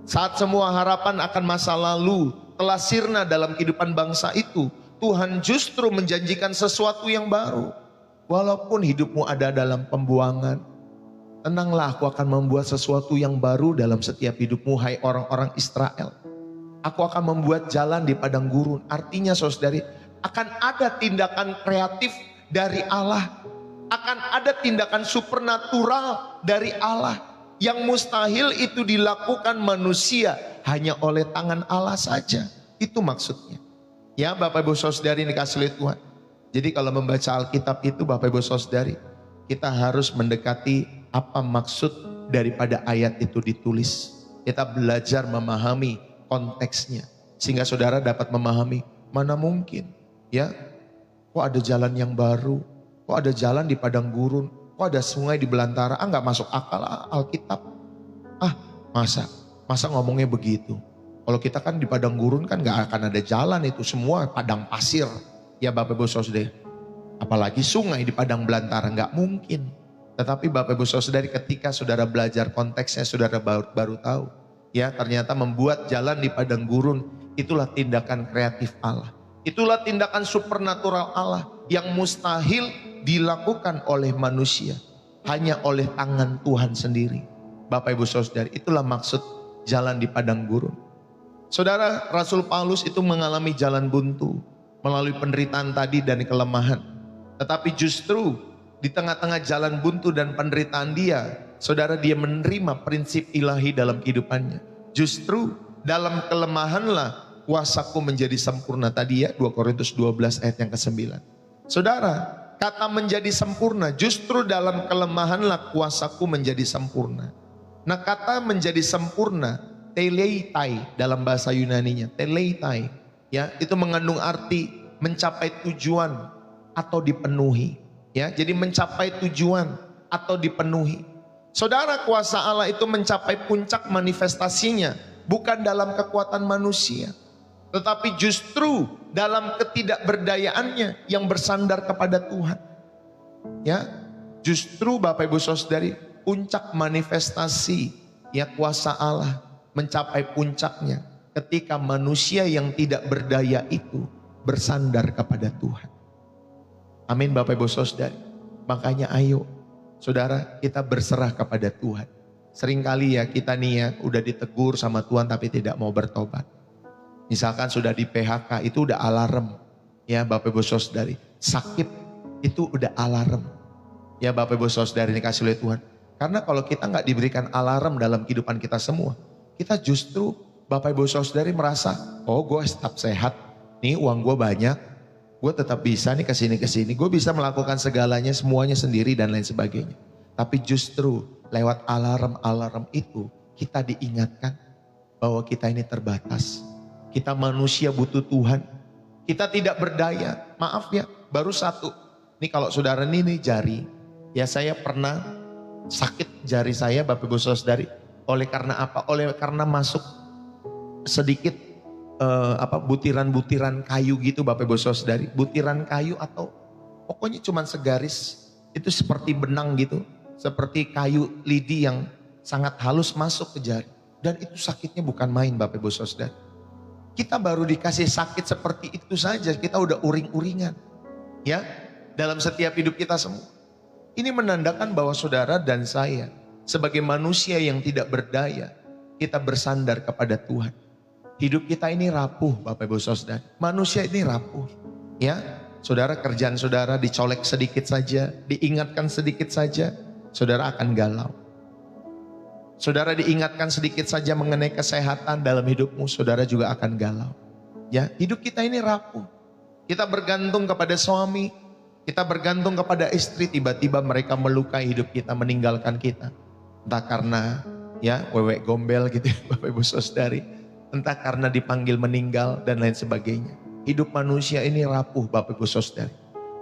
Saat semua harapan akan masa lalu telah sirna dalam kehidupan bangsa itu, Tuhan justru menjanjikan sesuatu yang baru. Walaupun hidupmu ada dalam pembuangan, tenanglah, aku akan membuat sesuatu yang baru dalam setiap hidupmu, hai orang-orang Israel. Aku akan membuat jalan di padang gurun. Artinya saudari, akan ada tindakan kreatif dari Allah. Akan ada tindakan supernatural dari Allah. Yang mustahil itu dilakukan manusia hanya oleh tangan Allah saja. Itu maksudnya. Ya Bapak Ibu Saudari dikasih oleh Tuhan. Jadi kalau membaca Alkitab itu Bapak Ibu Saudari, kita harus mendekati apa maksud daripada ayat itu ditulis. Kita belajar memahami konteksnya. Sehingga saudara dapat memahami, mana mungkin ya, kok ada jalan yang baru, kok ada jalan di padang gurun, kok ada sungai di belantara, nggak masuk akal Alkitab. Masa ngomongnya begitu. Kalau kita kan di padang gurun kan nggak akan ada jalan, itu semua padang pasir. Ya Bapak Ibu Saudari, apalagi sungai di padang belantara, nggak mungkin. Tetapi Bapak Ibu Saudari, ketika saudara belajar konteksnya, saudara baru tahu. Ya, ternyata membuat jalan di padang gurun, itulah tindakan kreatif Allah. Itulah tindakan supernatural Allah yang mustahil dilakukan oleh manusia. Hanya oleh tangan Tuhan sendiri. Bapak Ibu Saudari, itulah maksud jalan di padang gurun. Saudara, Rasul Paulus itu mengalami jalan buntu melalui penderitaan tadi dan kelemahan. Tetapi justru di tengah-tengah jalan buntu dan penderitaan dia, saudara, dia menerima prinsip ilahi dalam kehidupannya. Justru dalam kelemahanlah kuasaku menjadi sempurna. Tadi ya 2 Korintus 12 ayat yang ke-9. Saudara, kata menjadi sempurna, justru dalam kelemahanlah kuasaku menjadi sempurna. Nah, kata menjadi sempurna, teleitai dalam bahasa Yunaninya, teleitai, ya, itu mengandung arti mencapai tujuan atau dipenuhi. Ya, jadi mencapai tujuan atau dipenuhi. Saudara, kuasa Allah itu mencapai puncak manifestasinya bukan dalam kekuatan manusia, tetapi justru dalam ketidakberdayaannya yang bersandar kepada Tuhan. Ya, justru Bapak Ibu Saudari, puncak manifestasi ya kuasa Allah mencapai puncaknya ketika manusia yang tidak berdaya itu bersandar kepada Tuhan. Amin Bapak Ibu Saudari. Makanya ayo saudara, kita berserah kepada Tuhan. Seringkali ya kita nih ya udah ditegur sama Tuhan tapi tidak mau bertobat. Misalkan sudah di PHK, itu udah alarm. Ya Bapak Ibu Saudari, sakit itu udah alarm. Ya Bapak Ibu Saudari dikasih oleh Tuhan. Karena kalau kita nggak diberikan alarm dalam kehidupan kita semua, kita justru Bapak Ibu Saudari merasa, oh gue tetap sehat, nih uang gue banyak, gue tetap bisa nih kesini, gue bisa melakukan segalanya semuanya sendiri dan lain sebagainya. Tapi justru lewat alarm-alarm itu kita diingatkan bahwa kita ini terbatas. Kita manusia butuh Tuhan. Kita tidak berdaya. Maaf ya, baru satu. Nih kalau saudara ini jari, ya saya pernah sakit jari saya Bapak Ibu Saudari. Oleh karena apa? Oleh karena masuk sedikit butiran-butiran kayu gitu Bapak Ibu Saudari. Butiran kayu atau pokoknya cuma segaris itu seperti benang gitu, seperti kayu lidi yang sangat halus masuk ke jari. Dan itu sakitnya bukan main Bapak Ibu Saudara. Kita baru dikasih sakit seperti itu saja, kita udah uring-uringan. Ya, dalam setiap hidup kita semua. Ini menandakan bahwa saudara dan saya sebagai manusia yang tidak berdaya, kita bersandar kepada Tuhan. Hidup kita ini rapuh Bapak Ibu Saudara. Manusia ini rapuh. Ya, saudara, kerjaan saudara dicolek sedikit saja, diingatkan sedikit saja, saudara akan galau. Saudara diingatkan sedikit saja mengenai kesehatan dalam hidupmu, saudara juga akan galau. Ya, hidup kita ini rapuh. Kita bergantung kepada suami, kita bergantung kepada istri, tiba-tiba mereka melukai hidup kita, meninggalkan kita. Entah karena ya wewek gombel gitu ya, Bapak Ibu Saudari, entah karena dipanggil meninggal dan lain sebagainya. Hidup manusia ini rapuh Bapak Ibu Saudari.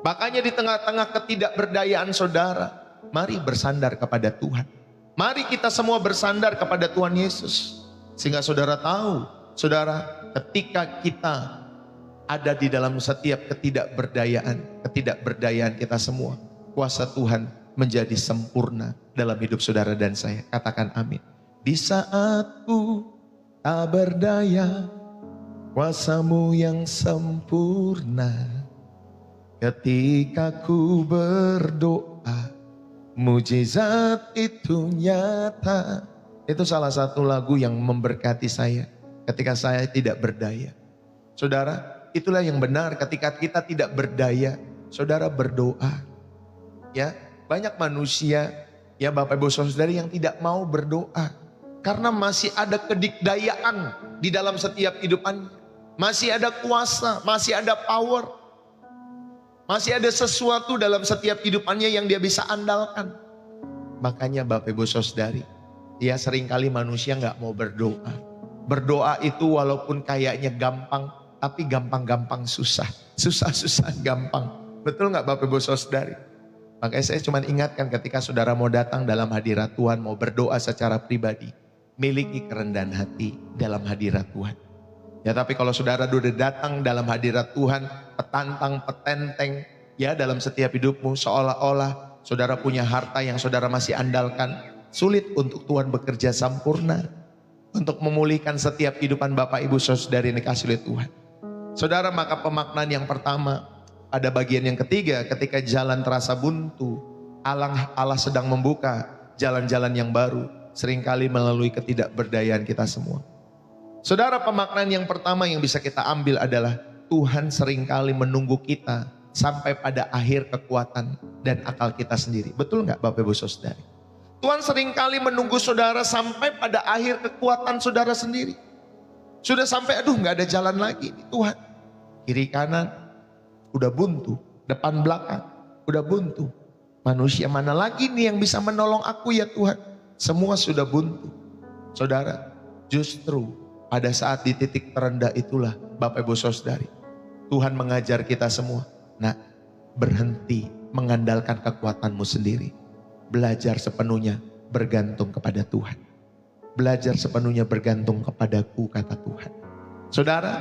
Makanya di tengah-tengah ketidakberdayaan saudara, mari bersandar kepada Tuhan. Mari kita semua bersandar kepada Tuhan Yesus. Sehingga saudara tahu, saudara, ketika kita ada di dalam setiap ketidakberdayaan kita semua, kuasa Tuhan menjadi sempurna dalam hidup saudara dan saya. Katakan amin. Di saat ku tak berdaya, kuasa-Mu yang sempurna. Ketika ku berdoa, mujizat itu nyata. Itu salah satu lagu yang memberkati saya ketika saya tidak berdaya. Saudara, itulah yang benar ketika kita tidak berdaya, saudara berdoa. Ya, banyak manusia ya Bapak Ibu Saudari yang tidak mau berdoa karena masih ada kedikdayaan di dalam setiap kehidupan. Masih ada kuasa, masih ada power. Masih ada sesuatu dalam setiap kehidupannya yang dia bisa andalkan. Makanya Bapak Ibu Saudari, ya seringkali manusia gak mau berdoa. Berdoa itu walaupun kayaknya gampang, tapi gampang-gampang susah. Susah-susah gampang. Betul gak Bapak Ibu Saudari? Makanya saya cuma ingatkan ketika saudara mau datang dalam hadirat Tuhan, mau berdoa secara pribadi, miliki kerendahan hati dalam hadirat Tuhan. Ya tapi kalau saudara sudah datang dalam hadirat Tuhan, petantang, petenteng, ya dalam setiap hidupmu seolah-olah saudara punya harta yang saudara masih andalkan, sulit untuk Tuhan bekerja sempurna untuk memulihkan setiap kehidupan Bapak Ibu Saudari yang dikasihi oleh Tuhan. Saudara, maka pemaknaan yang pertama pada bagian yang ketiga, ketika jalan terasa buntu, Allah sedang membuka jalan-jalan yang baru, seringkali melalui ketidakberdayaan kita semua. Saudara, pemaknaan yang pertama yang bisa kita ambil adalah Tuhan seringkali menunggu kita sampai pada akhir kekuatan dan akal kita sendiri. Betul nggak Bapak Ibu Saudari? Tuhan seringkali menunggu saudara sampai pada akhir kekuatan saudara sendiri. Sudah sampai aduh nggak ada jalan lagi nih Tuhan. Kiri kanan udah buntu, depan belakang udah buntu. Manusia mana lagi nih yang bisa menolong aku ya Tuhan? Semua sudah buntu. Saudara, justru pada saat di titik terendah itulah Bapak Ibu Saudari, Tuhan mengajar kita semua, nah berhenti mengandalkan kekuatanmu sendiri. Belajar sepenuhnya bergantung kepada Tuhan. Belajar sepenuhnya bergantung kepadaku, kata Tuhan. Saudara,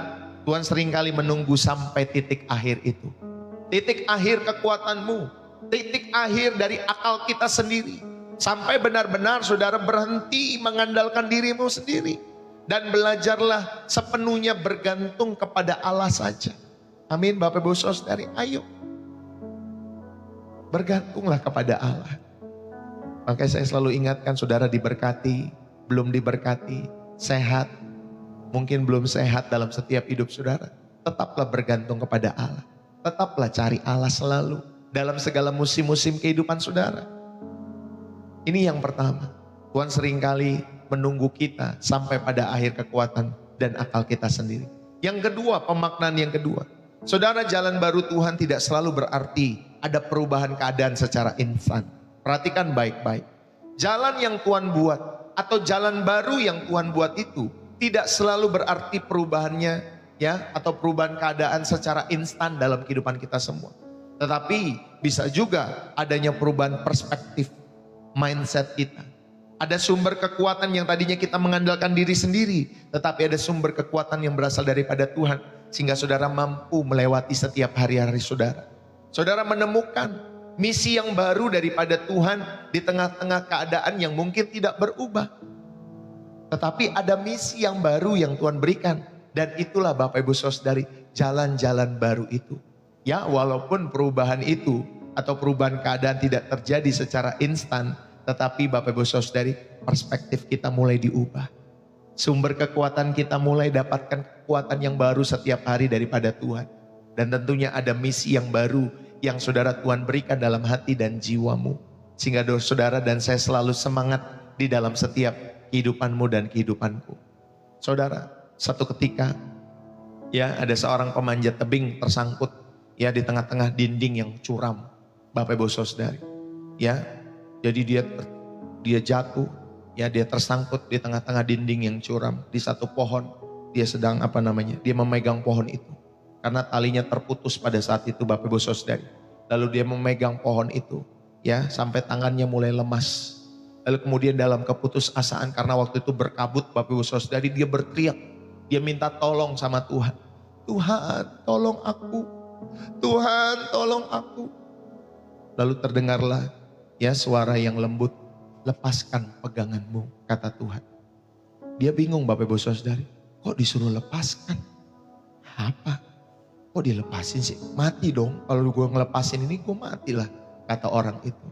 Tuhan seringkali menunggu sampai titik akhir itu. Titik akhir kekuatanmu, titik akhir dari akal kita sendiri. Sampai benar-benar saudara berhenti mengandalkan dirimu sendiri. Dan belajarlah sepenuhnya bergantung kepada Allah saja. Amin Bapak Ibu Saudari, ayo. Bergantunglah kepada Allah. Makanya saya selalu ingatkan saudara diberkati, belum diberkati, sehat, mungkin belum sehat dalam setiap hidup saudara. Tetaplah bergantung kepada Allah. Tetaplah cari Allah selalu dalam segala musim-musim kehidupan saudara. Ini yang pertama. Tuhan seringkali menunggu kita sampai pada akhir kekuatan dan akal kita sendiri. Yang kedua, pemaknaan yang kedua. Saudara, jalan baru Tuhan tidak selalu berarti ada perubahan keadaan secara instan. Perhatikan baik-baik. Jalan yang Tuhan buat atau jalan baru yang Tuhan buat itu tidak selalu berarti perubahannya ya atau perubahan keadaan secara instan dalam kehidupan kita semua. Tetapi bisa juga adanya perubahan perspektif mindset kita. Ada sumber kekuatan yang tadinya kita mengandalkan diri sendiri, tetapi ada sumber kekuatan yang berasal daripada Tuhan, sehingga saudara mampu melewati setiap hari-hari saudara. Saudara menemukan Misi yang baru daripada Tuhan di tengah-tengah keadaan yang mungkin tidak berubah. Tetapi ada misi yang baru yang Tuhan berikan. Dan itulah Bapak Ibu Saudari, jalan-jalan baru itu. Ya, walaupun perubahan itu atau perubahan keadaan tidak terjadi secara instan, tetapi Bapak Ibu Saudari, perspektif kita mulai diubah. Sumber kekuatan kita mulai dapatkan kekuatan yang baru setiap hari daripada Tuhan. Dan tentunya ada misi yang baru yang saudara Tuhan berikan dalam hati dan jiwamu. Sehingga saudara dan saya selalu semangat di dalam setiap kehidupanmu dan kehidupanku. Saudara, satu ketika ya ada seorang pemanjat tebing tersangkut ya di tengah-tengah dinding yang curam. Bapak Ibu Saudari, ya. Jadi dia jatuh, ya dia tersangkut di tengah-tengah dinding yang curam di satu pohon. Dia sedang dia memegang pohon itu. Karena talinya terputus pada saat itu Bapak Ibu Saudari. Lalu dia memegang pohon itu, ya, sampai tangannya mulai lemas. Lalu kemudian dalam keputusasaan karena waktu itu berkabut Bapak Ibu Saudari, dia berteriak. Dia minta tolong sama Tuhan. Tuhan, tolong aku. Tuhan, tolong aku. Lalu terdengarlah ya suara yang lembut, lepaskan peganganmu, kata Tuhan. Dia bingung Bapak Ibu Saudari, kok disuruh lepaskan? Apa? Kok dilepasin sih? Mati dong, kalau gue ngelepasin ini gue matilah, kata orang itu.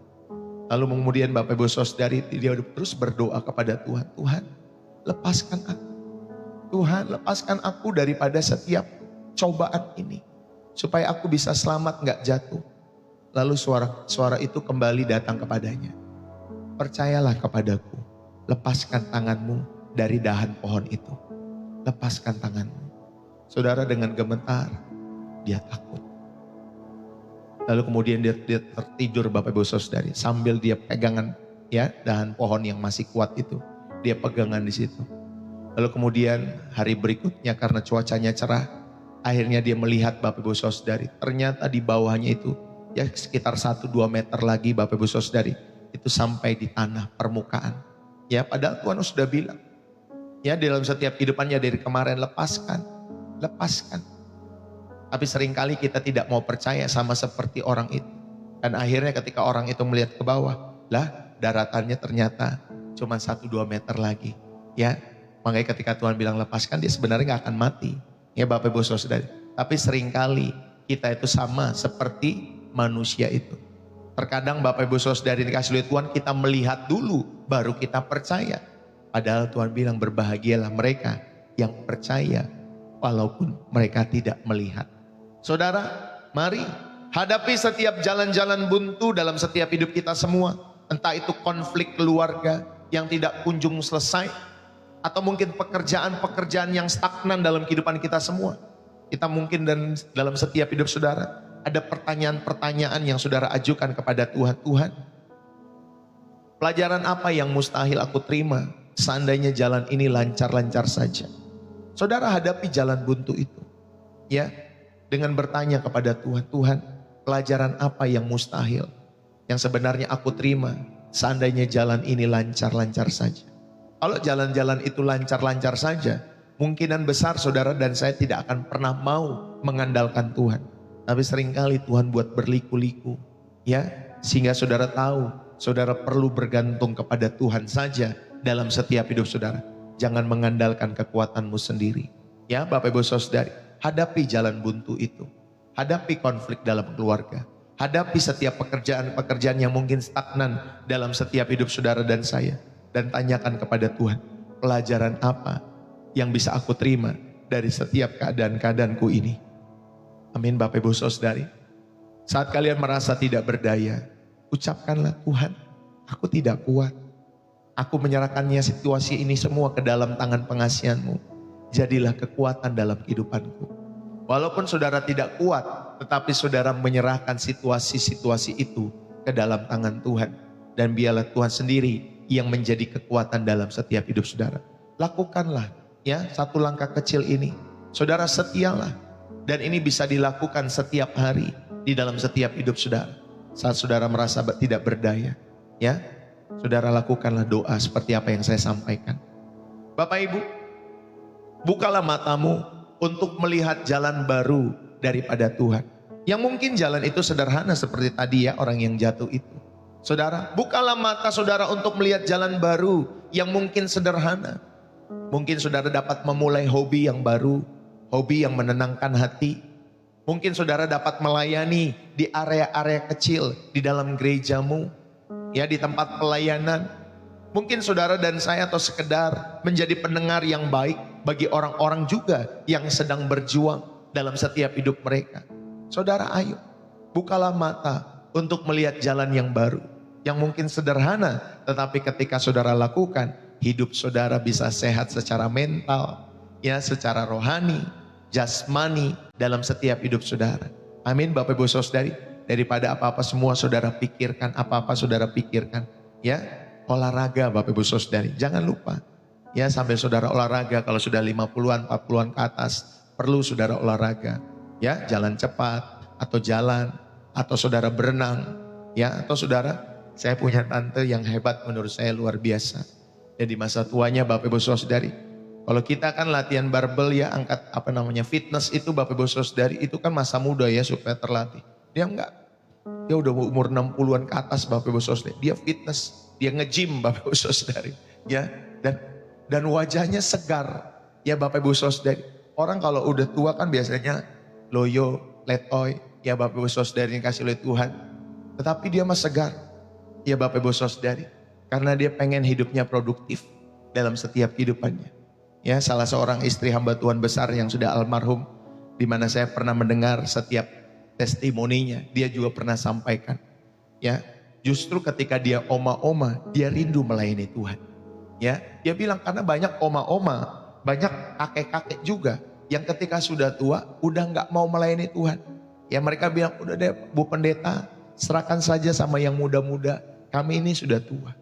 Lalu kemudian Bapak Ibu Saudari, dia terus berdoa kepada Tuhan. Tuhan, lepaskan aku. Tuhan, lepaskan aku daripada setiap cobaan ini. Supaya aku bisa selamat, gak jatuh. Lalu suara itu kembali datang kepadanya. Percayalah kepadaku, lepaskan tanganmu dari dahan pohon itu. Lepaskan tanganmu. Saudara, dengan gemetar, dia takut. Lalu kemudian dia tertidur Bapak Ibu Saudari. Sambil dia pegangan ya dahan pohon yang masih kuat itu. Dia pegangan di situ. Lalu kemudian hari berikutnya karena cuacanya cerah. Akhirnya dia melihat Bapak Ibu Saudari. Ternyata di bawahnya itu ya sekitar 1-2 meter lagi Bapak Ibu Saudari. Itu sampai di tanah permukaan. Ya padahal Tuhan sudah bilang. Ya dalam setiap kehidupannya dari kemarin lepaskan. Lepaskan. Tapi seringkali kita tidak mau percaya sama seperti orang itu. Dan akhirnya ketika orang itu melihat ke bawah. Lah daratannya ternyata cuma 1-2 meter lagi. Ya makanya ketika Tuhan bilang lepaskan, dia sebenarnya gak akan mati. Ya Bapak Ibu Saudari. Tapi seringkali kita itu sama seperti manusia itu. Terkadang Bapak Ibu Saudari dikasih oleh Tuhan, kita melihat dulu baru kita percaya. Padahal Tuhan bilang berbahagialah mereka yang percaya walaupun mereka tidak melihat. Saudara, mari hadapi setiap jalan-jalan buntu dalam setiap hidup kita semua. Entah itu konflik keluarga yang tidak kunjung selesai. Atau mungkin pekerjaan-pekerjaan yang stagnan dalam kehidupan kita semua. Kita mungkin dalam setiap hidup saudara. Ada pertanyaan-pertanyaan yang saudara ajukan kepada Tuhan. Tuhan, pelajaran apa yang mustahil aku terima seandainya jalan ini lancar-lancar saja. Saudara hadapi jalan buntu itu. Ya, dengan bertanya kepada Tuhan, Tuhan, pelajaran apa yang mustahil yang sebenarnya aku terima seandainya jalan ini lancar-lancar saja. Kalau jalan-jalan itu lancar-lancar saja, kemungkinan besar saudara dan saya tidak akan pernah mau mengandalkan Tuhan. Tapi seringkali Tuhan buat berliku-liku, ya, sehingga saudara tahu, saudara perlu bergantung kepada Tuhan saja dalam setiap hidup saudara. Jangan mengandalkan kekuatanmu sendiri. Ya Bapak Ibu Saudari, hadapi jalan buntu itu. Hadapi konflik dalam keluarga. Hadapi setiap pekerjaan-pekerjaan yang mungkin stagnan dalam setiap hidup saudara dan saya. Dan tanyakan kepada Tuhan, pelajaran apa yang bisa aku terima dari setiap keadaan-keadaanku ini. Amin Bapak Ibu Saudari. Saat kalian merasa tidak berdaya, ucapkanlah, Tuhan, aku tidak kuat. Aku menyerahkannya situasi ini semua ke dalam tangan pengasihan-Mu. Jadilah kekuatan dalam kehidupanku. Walaupun saudara tidak kuat, tetapi saudara menyerahkan situasi-situasi itu ke dalam tangan Tuhan. Dan biarlah Tuhan sendiri yang menjadi kekuatan dalam setiap hidup saudara. Lakukanlah ya satu langkah kecil ini. Saudara setialah. Dan ini bisa dilakukan setiap hari di dalam setiap hidup saudara. Saat saudara merasa tidak berdaya, ya, saudara lakukanlah doa seperti apa yang saya sampaikan. Bapak Ibu, bukalah matamu untuk melihat jalan baru daripada Tuhan. Yang mungkin jalan itu sederhana seperti tadi ya orang yang jatuh itu. Saudara, bukalah mata saudara untuk melihat jalan baru yang mungkin sederhana. Mungkin saudara dapat memulai hobi yang baru, hobi yang menenangkan hati. Mungkin saudara dapat melayani di area-area kecil di dalam gerejamu, ya di tempat pelayanan. Mungkin saudara dan saya atau sekedar menjadi pendengar yang baik bagi orang-orang juga yang sedang berjuang dalam setiap hidup mereka. Saudara, ayo bukalah mata untuk melihat jalan yang baru, yang mungkin sederhana, tetapi ketika saudara lakukan, hidup saudara bisa sehat secara mental, ya secara rohani, jasmani dalam setiap hidup saudara. Amin Bapak Ibu Saudari. Daripada apa-apa semua saudara pikirkan, apa-apa saudara pikirkan, ya olahraga Bapak Ibu Saudari. Jangan lupa, ya sampai saudara olahraga kalau sudah 50-an, 40-an ke atas, perlu saudara olahraga. Ya, jalan cepat atau jalan atau saudara berenang, ya atau saudara, saya punya tante yang hebat menurut saya luar biasa. Jadi masa tuanya Bapak Ibu Saudari, kalau kita kan latihan barbel ya, angkat fitness itu Bapak Ibu Saudari, itu kan masa muda ya supaya terlatih. Dia enggak, dia udah umur 60-an ke atas Bapak Ibu Saudari, dia fitness, dia nge-gym Bapak Ibu Saudari, ya dan wajahnya segar ya Bapak Ibu Saudari. Orang kalau udah tua kan biasanya loyo, letoy, ya Bapak Ibu Saudari yang kasih oleh Tuhan. Tetapi dia masih segar, ya Bapak Ibu Saudari. Karena dia pengen hidupnya produktif dalam setiap kehidupannya. Ya, salah seorang istri hamba Tuhan besar yang sudah almarhum, di mana saya pernah mendengar setiap testimoninya, dia juga pernah sampaikan. Ya, justru ketika dia oma-oma, dia rindu melayani Tuhan. Ya, dia bilang karena banyak oma-oma, banyak kakek-kakek juga yang ketika sudah tua udah nggak mau melayani Tuhan. Ya mereka bilang udah deh Bu Pendeta, serahkan saja sama yang muda-muda, kami ini sudah tua.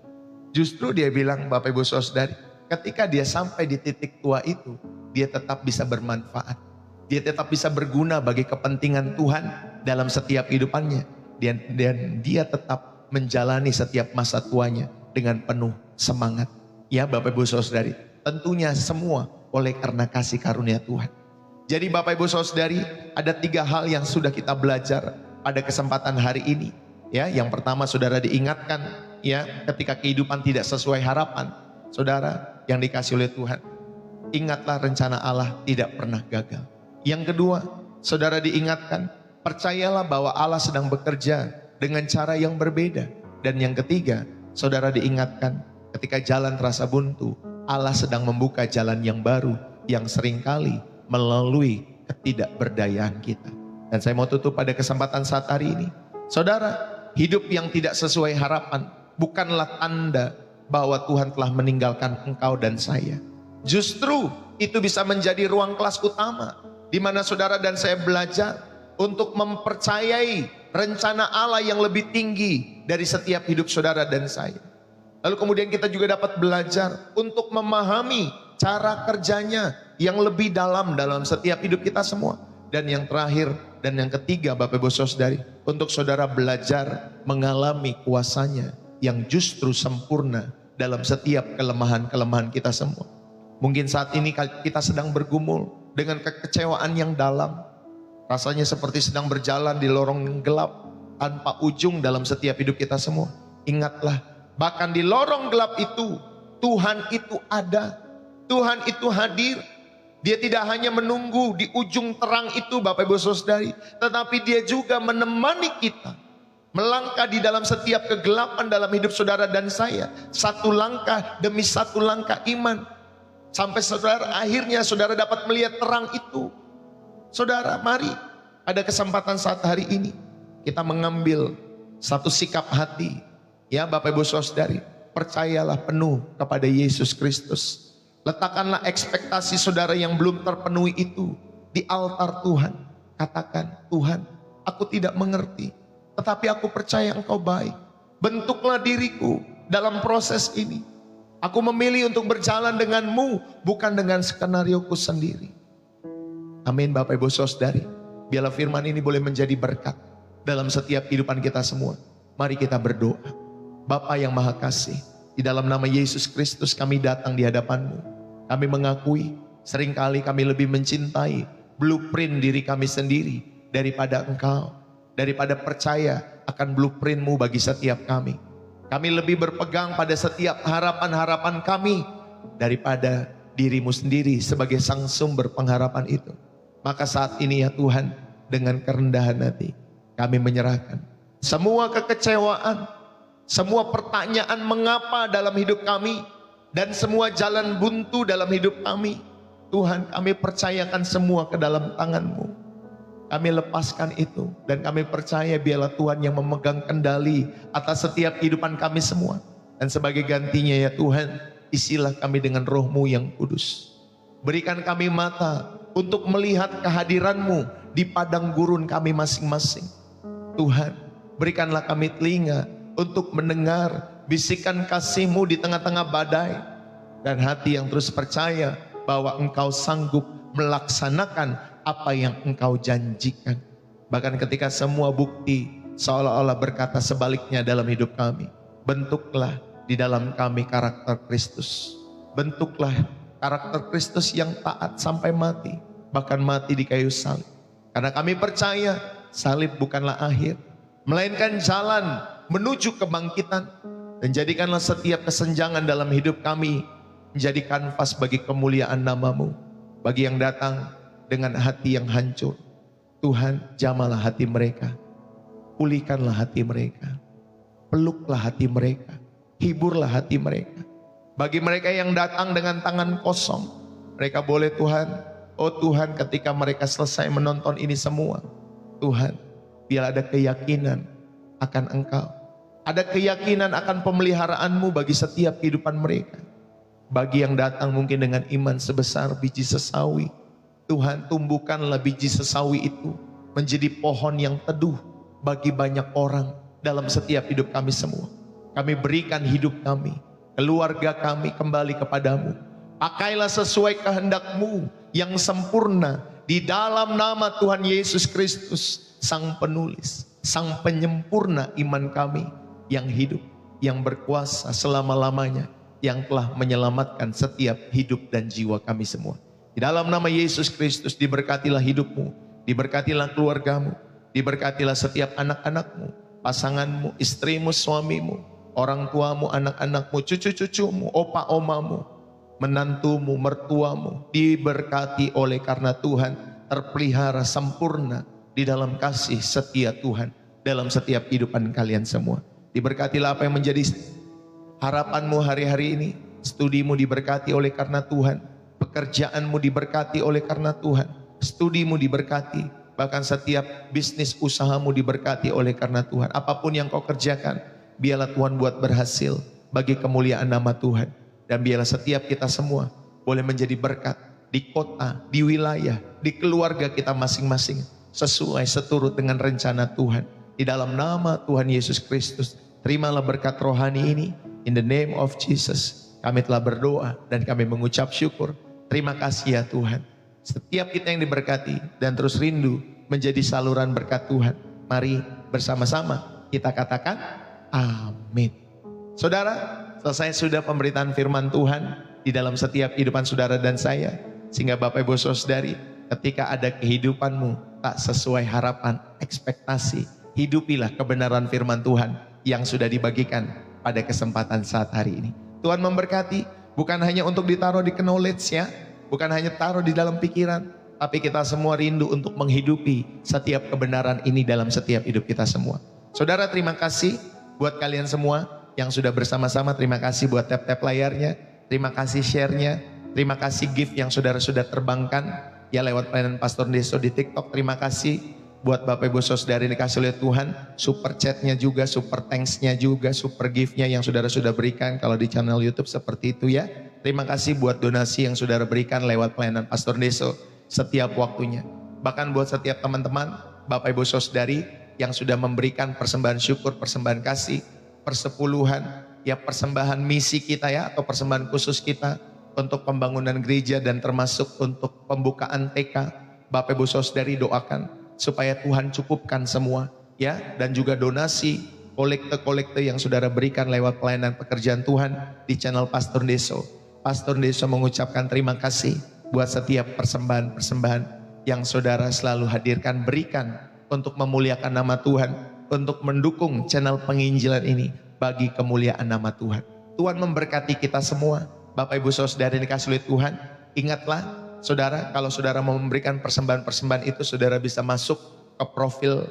Justru dia bilang Bapak Ibu Saudari, ketika dia sampai di titik tua itu, dia tetap bisa bermanfaat. Dia tetap bisa berguna bagi kepentingan Tuhan dalam setiap kehidupannya. Dan dia tetap menjalani setiap masa tuanya dengan penuh semangat. Ya Bapak Ibu Saudari, tentunya semua oleh karena kasih karunia Tuhan. Jadi Bapak Ibu Saudari, ada 3 hal yang sudah kita belajar pada kesempatan hari ini. Ya, yang pertama saudara diingatkan, ya ketika kehidupan tidak sesuai harapan, saudara yang dikasih oleh Tuhan, ingatlah rencana Allah tidak pernah gagal. Yang kedua, saudara diingatkan, percayalah bahwa Allah sedang bekerja dengan cara yang berbeda. Dan yang ketiga, saudara diingatkan, ketika jalan terasa buntu, Allah sedang membuka jalan yang baru yang seringkali melalui ketidakberdayaan kita. Dan saya mau tutup pada kesempatan saat hari ini. Saudara, hidup yang tidak sesuai harapan bukanlah tanda bahwa Tuhan telah meninggalkan engkau dan saya. Justru itu bisa menjadi ruang kelas utama di mana saudara dan saya belajar untuk mempercayai rencana Allah yang lebih tinggi dari setiap hidup saudara dan saya. Lalu kemudian kita juga dapat belajar untuk memahami cara kerjanya yang lebih dalam setiap hidup kita semua. Dan yang terakhir dan yang ketiga Bapak Ibu Saudari, untuk saudara belajar mengalami kuasanya yang justru sempurna dalam setiap kelemahan-kelemahan kita semua. Mungkin saat ini kita sedang bergumul dengan kekecewaan yang dalam. Rasanya seperti sedang berjalan di lorong gelap tanpa ujung dalam setiap hidup kita semua. Ingatlah, bahkan di lorong gelap itu Tuhan itu ada. Tuhan itu hadir. Dia tidak hanya menunggu di ujung terang itu Bapak Ibu Saudari, tetapi dia juga menemani kita melangkah di dalam setiap kegelapan dalam hidup saudara dan saya. Satu langkah demi satu langkah iman, sampai saudara akhirnya saudara dapat melihat terang itu. Saudara, mari ada kesempatan saat hari ini kita mengambil satu sikap hati. Ya Bapak Ibu Saudari, percayalah penuh kepada Yesus Kristus. Letakkanlah ekspektasi saudara yang belum terpenuhi itu di altar Tuhan. Katakan, Tuhan, aku tidak mengerti, tetapi aku percaya Engkau baik. Bentuklah diriku dalam proses ini. Aku memilih untuk berjalan denganmu, bukan dengan skenarioku sendiri. Amin Bapak Ibu Saudari. Biarlah firman ini boleh menjadi berkat dalam setiap kehidupan kita semua. Mari kita berdoa. Bapa yang Maha Kasih, di dalam nama Yesus Kristus kami datang di hadapan-Mu. Kami mengakui seringkali kami lebih mencintai blueprint diri kami sendiri daripada Engkau, daripada percaya akan blueprint-Mu bagi setiap kami. Kami lebih berpegang pada setiap harapan-harapan kami daripada diri-Mu sendiri sebagai sang sumber pengharapan itu. Maka saat ini ya Tuhan, dengan kerendahan hati kami menyerahkan semua kekecewaan, semua pertanyaan mengapa dalam hidup kami, dan semua jalan buntu dalam hidup kami. Tuhan, kami percayakan semua ke dalam tangan-Mu. Kami lepaskan itu dan kami percaya biarlah Tuhan yang memegang kendali atas setiap kehidupan kami semua. Dan sebagai gantinya ya Tuhan, isilah kami dengan Roh-Mu yang kudus. Berikan kami mata untuk melihat kehadiran-Mu di padang gurun kami masing-masing. Tuhan, berikanlah kami telinga untuk mendengar bisikan kasih-Mu di tengah-tengah badai. Dan hati yang terus percaya bahwa Engkau sanggup melaksanakan apa yang Engkau janjikan. Bahkan ketika semua bukti seolah-olah berkata sebaliknya dalam hidup kami, bentuklah di dalam kami karakter Kristus. Bentuklah karakter Kristus yang taat sampai mati, bahkan mati di kayu salib. Karena kami percaya salib bukanlah akhir, melainkan jalan menuju kebangkitan. Dan jadikanlah setiap kesenjangan dalam hidup kami menjadi kanvas bagi kemuliaan nama-Mu. Bagi yang datang dengan hati yang hancur, Tuhan, jamalah hati mereka, pulihkanlah hati mereka, peluklah hati mereka, hiburlah hati mereka. Bagi mereka yang datang dengan tangan kosong, mereka boleh Tuhan, oh Tuhan, ketika mereka selesai menonton ini semua, Tuhan, biar ada keyakinan akan Engkau, ada keyakinan akan pemeliharaanmu bagi setiap kehidupan mereka. Bagi yang datang mungkin dengan iman sebesar biji sesawi, Tuhan, tumbuhkanlah biji sesawi itu menjadi pohon yang teduh bagi banyak orang dalam setiap hidup kami semua. Kami berikan hidup kami, keluarga kami kembali kepadamu. Pakailah sesuai kehendak-Mu yang sempurna di dalam nama Tuhan Yesus Kristus, Sang Penulis, Sang Penyempurna iman kami yang hidup, yang berkuasa selama-lamanya, yang telah menyelamatkan setiap hidup dan jiwa kami semua. Di dalam nama Yesus Kristus, diberkatilah hidupmu, diberkatilah keluargamu, diberkatilah setiap anak-anakmu, pasanganmu, istrimu, suamimu, orang tuamu, anak-anakmu, cucu-cucumu, opa-omamu, menantumu, mertuamu, diberkati oleh karena Tuhan terpelihara sempurna di dalam kasih setia Tuhan dalam setiap kehidupan kalian semua. Diberkatilah apa yang menjadi harapanmu hari-hari ini. Studimu diberkati oleh karena Tuhan, pekerjaanmu diberkati oleh karena Tuhan, studimu diberkati, bahkan setiap bisnis usahamu diberkati oleh karena Tuhan. Apapun yang kau kerjakan, biarlah Tuhan buat berhasil bagi kemuliaan nama Tuhan. Dan biarlah setiap kita semua boleh menjadi berkat di kota, di wilayah, di keluarga kita masing-masing, sesuai seturut dengan rencana Tuhan. Di dalam nama Tuhan Yesus Kristus, terimalah berkat rohani ini. In the name of Jesus, kami telah berdoa dan kami mengucap syukur. Terima kasih ya Tuhan. Setiap kita yang diberkati dan terus rindu menjadi saluran berkat Tuhan, mari bersama-sama kita katakan amin. Saudara, selesai sudah pemberitaan firman Tuhan di dalam setiap kehidupan saudara dan saya, sehingga Bapak Ibu Saudari, ketika ada kehidupanmu tak sesuai harapan, ekspektasi, hidupilah kebenaran firman Tuhan yang sudah dibagikan pada kesempatan saat hari ini. Tuhan memberkati, bukan hanya untuk ditaruh di knowledge ya, bukan hanya taruh di dalam pikiran, tapi kita semua rindu untuk menghidupi setiap kebenaran ini dalam setiap hidup kita semua. Saudara, terima kasih buat kalian semua yang sudah bersama-sama. Terima kasih buat tap-tap layarnya, terima kasih share-nya, terima kasih gift yang saudara sudah terbangkan ya lewat pelayanan Pastor Deso di TikTok. Terima kasih buat Bapak Ibu Saudari dikasih oleh Tuhan, super chatnya juga, super thanks-nya juga, super gift-nya yang saudara sudah berikan kalau di channel YouTube seperti itu ya. Terima kasih buat donasi yang saudara berikan lewat pelayanan Pastor Deso setiap waktunya. Bahkan buat setiap teman-teman, Bapak Ibu Saudari yang sudah memberikan persembahan syukur, persembahan kasih, persepuluhan, ya persembahan misi kita ya, atau persembahan khusus kita untuk pembangunan gereja dan termasuk untuk pembukaan TK. Bapak Ibu Saudari doakan supaya Tuhan cukupkan semua ya, dan juga donasi kolekte-kolekte yang saudara berikan lewat pelayanan pekerjaan Tuhan di channel Pastor Deso. Pastor Deso mengucapkan terima kasih buat setiap persembahan-persembahan yang saudara selalu hadirkan, berikan untuk memuliakan nama Tuhan, untuk mendukung channel penginjilan ini bagi kemuliaan nama Tuhan. Tuhan memberkati kita semua. Bapak Ibu Saudara yang dikasihi oleh Tuhan, ingatlah saudara, kalau saudara mau memberikan persembahan-persembahan itu, saudara bisa masuk ke profil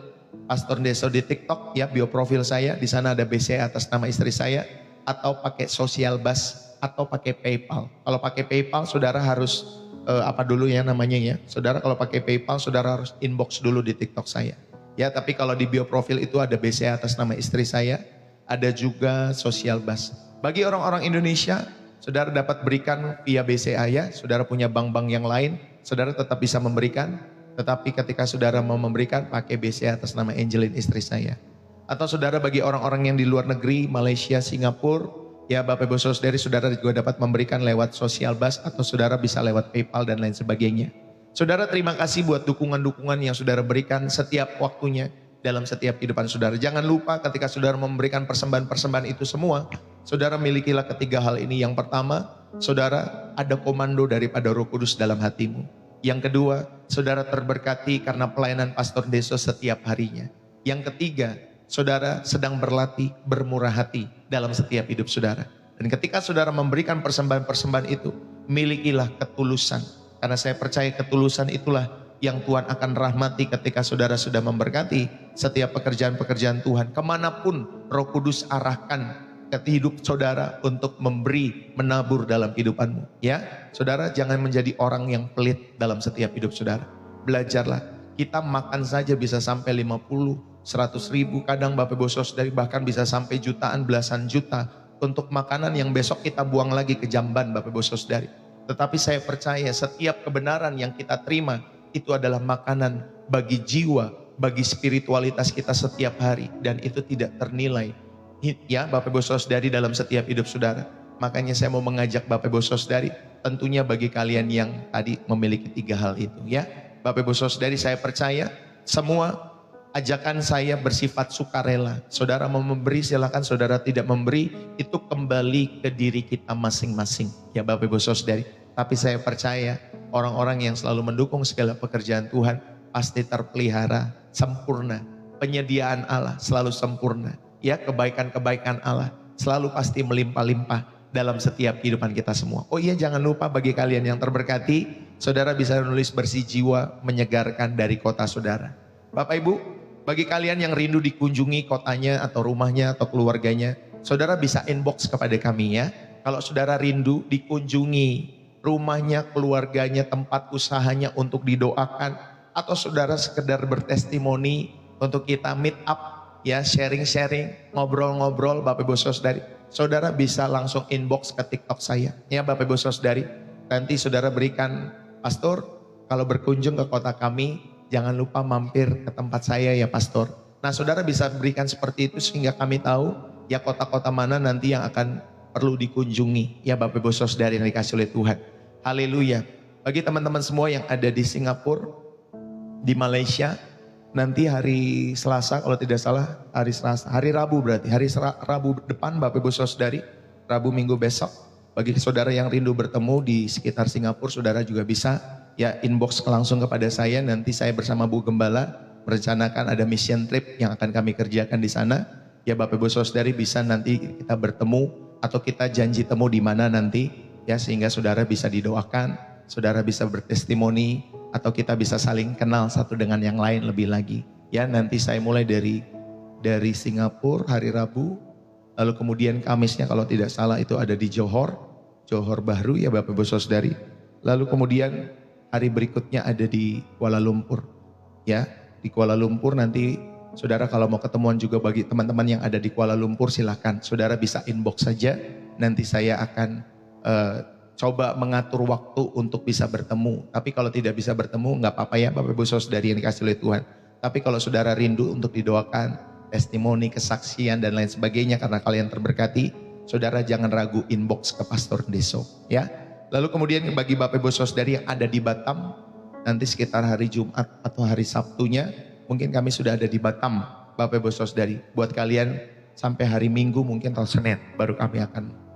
Pastor Deso di TikTok, ya, bio profil saya, di sana ada BCA atas nama istri saya, atau pakai Social Bus, atau pakai PayPal. Kalau pakai PayPal, saudara harus apa dulu ya namanya ya, saudara kalau pakai PayPal, saudara harus inbox dulu di TikTok saya. Ya, tapi kalau di bio profil itu ada BCA atas nama istri saya, ada juga Social Bus. Bagi orang-orang Indonesia, saudara dapat berikan via BCA ya, saudara punya bank-bank yang lain, saudara tetap bisa memberikan. Tetapi ketika saudara mau memberikan, pakai BCA atas nama Angelin istri saya. Atau saudara bagi orang-orang yang di luar negeri, Malaysia, Singapura, ya Bapak Ibu Saudari, saudara juga dapat memberikan lewat Social Bus, atau saudara bisa lewat PayPal dan lain sebagainya. Saudara terima kasih buat dukungan-dukungan yang saudara berikan setiap waktunya dalam setiap kehidupan saudara. Jangan lupa ketika saudara memberikan persembahan-persembahan itu semua, saudara milikilah ketiga hal ini. Yang pertama, saudara ada komando daripada Roh Kudus dalam hatimu. Yang kedua, saudara terberkati karena pelayanan Pastor Deso setiap harinya. Yang ketiga, saudara sedang berlatih bermurah hati dalam setiap hidup saudara. Dan ketika saudara memberikan persembahan-persembahan itu, milikilah ketulusan. Karena saya percaya ketulusan itulah yang Tuhan akan rahmati ketika saudara sudah memberkati setiap pekerjaan-pekerjaan Tuhan. Kemanapun Roh Kudus arahkan ke hidup saudara untuk memberi, menabur dalam kehidupanmu. Ya, saudara jangan menjadi orang yang pelit dalam setiap hidup saudara. Belajarlah, kita makan saja bisa sampai 50, 100 ribu, kadang Bapak Ibu Saudari bahkan bisa sampai jutaan, belasan juta untuk makanan yang besok kita buang lagi ke jamban Bapak Ibu Saudari. Tetapi saya percaya setiap kebenaran yang kita terima itu adalah makanan bagi jiwa, bagi spiritualitas kita setiap hari, dan itu tidak ternilai. Ya Bapak Ibu Saudari dalam setiap hidup saudara. Makanya saya mau mengajak Bapak Ibu Saudari, tentunya bagi kalian yang tadi memiliki tiga hal itu ya. Bapak Ibu Saudari, saya percaya semua ajakan saya bersifat sukarela. Saudara mau memberi silakan, saudara tidak memberi itu kembali ke diri kita masing-masing ya Bapak Ibu Saudari. Tapi saya percaya orang-orang yang selalu mendukung segala pekerjaan Tuhan pasti terpelihara sempurna. Penyediaan Allah selalu sempurna. Ya, kebaikan-kebaikan Allah selalu pasti melimpah-limpah dalam setiap kehidupan kita semua. Oh iya, jangan lupa bagi kalian yang terberkati, saudara bisa menulis bersih jiwa menyegarkan dari kota saudara. Bapak Ibu, bagi kalian yang rindu dikunjungi kotanya atau rumahnya atau keluarganya, saudara bisa inbox kepada kami ya. Kalau saudara rindu dikunjungi rumahnya, keluarganya, tempat usahanya untuk didoakan, atau saudara sekedar bertestimoni untuk kita meet up ya, sharing-sharing, ngobrol-ngobrol Bapak Ibu Saudari, saudara bisa langsung inbox ke TikTok saya ya Bapak Ibu Saudari. Nanti saudara berikan, Pastor kalau berkunjung ke kota kami jangan lupa mampir ke tempat saya ya Pastor. Nah saudara bisa berikan seperti itu sehingga kami tahu ya kota-kota mana nanti yang akan perlu dikunjungi ya Bapak Ibu Saudari yang dikasih oleh Tuhan. Haleluya. Bagi teman-teman semua yang ada di Singapura, di Malaysia, nanti hari Selasa kalau tidak salah, hari Rabu berarti, Rabu depan Bapak Ibu Saudari, Rabu Minggu besok, bagi saudara yang rindu bertemu di sekitar Singapura, saudara juga bisa ya inbox langsung kepada saya. Nanti saya bersama Bu Gembala merencanakan ada mission trip yang akan kami kerjakan di sana. Ya Bapak Ibu Saudari bisa nanti kita bertemu atau kita janji temu di mana nanti ya, sehingga saudara bisa didoakan, saudara bisa bertestimoni, atau kita bisa saling kenal satu dengan yang lain lebih lagi. Ya nanti saya mulai dari Singapura hari Rabu, lalu kemudian Kamisnya kalau tidak salah itu ada di Johor Bahru ya Bapak Ibu Saudari. Lalu kemudian hari berikutnya ada di Kuala Lumpur. Ya, di Kuala Lumpur nanti saudara kalau mau ketemuan juga bagi teman-teman yang ada di Kuala Lumpur silakan. Saudara bisa inbox saja, nanti saya akan coba mengatur waktu untuk bisa bertemu. Tapi kalau tidak bisa bertemu nggak apa-apa ya Bapak Ibu Saudari yang dikasih oleh Tuhan. Tapi kalau saudara rindu untuk didoakan, testimoni, kesaksian dan lain sebagainya karena kalian terberkati, saudara jangan ragu inbox ke Pastor Deso ya. Lalu kemudian bagi Bapak Ibu Saudari yang ada di Batam, nanti sekitar hari Jumat atau hari Sabtunya mungkin kami sudah ada di Batam Bapak Ibu Saudari. Buat kalian sampai hari Minggu mungkin atau Senin baru kami akan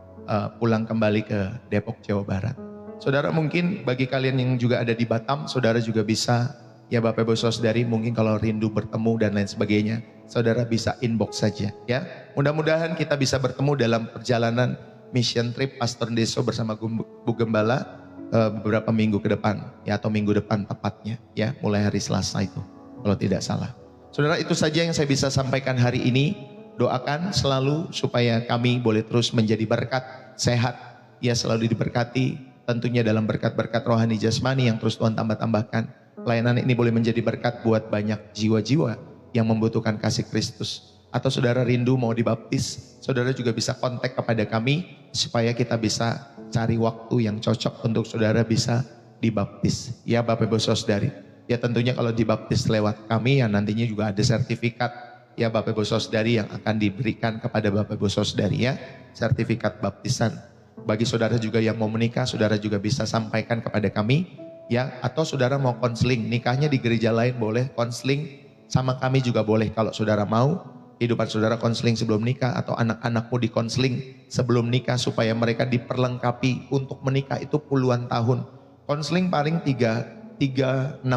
pulang kembali ke Depok, Jawa Barat. Saudara mungkin bagi kalian yang juga ada di Batam, saudara juga bisa, ya Bapak Ibu Saudari, mungkin kalau rindu bertemu dan lain sebagainya, saudara bisa inbox saja ya. Mudah-mudahan kita bisa bertemu dalam perjalanan mission trip Pastor Deso bersama Bu Gembala beberapa minggu ke depan, ya atau minggu depan tepatnya, ya mulai hari Selasa itu, kalau tidak salah. Saudara, itu saja yang saya bisa sampaikan hari ini. Doakan selalu supaya kami boleh terus menjadi berkat, sehat, ya selalu diberkati. Tentunya dalam berkat-berkat rohani jasmani yang terus Tuhan tambah-tambahkan. Pelayanan ini boleh menjadi berkat buat banyak jiwa-jiwa yang membutuhkan kasih Kristus. Atau saudara rindu mau dibaptis, saudara juga bisa kontak kepada kami supaya kita bisa cari waktu yang cocok untuk saudara bisa dibaptis. Ya Bapak Ibu Saudari, ya tentunya kalau dibaptis lewat kami ya nantinya juga ada sertifikat ya Bapak Ibu Saudari yang akan diberikan kepada Bapak Ibu Saudari ya, sertifikat baptisan. Bagi saudara juga yang mau menikah, saudara juga bisa sampaikan kepada kami ya, atau saudara mau konseling, nikahnya di gereja lain boleh, konseling sama kami juga boleh kalau saudara mau. Kehidupan saudara konseling sebelum nikah atau anak-anakmu dikonseling sebelum nikah supaya mereka diperlengkapi untuk menikah itu puluhan tahun. Konseling paling 3-6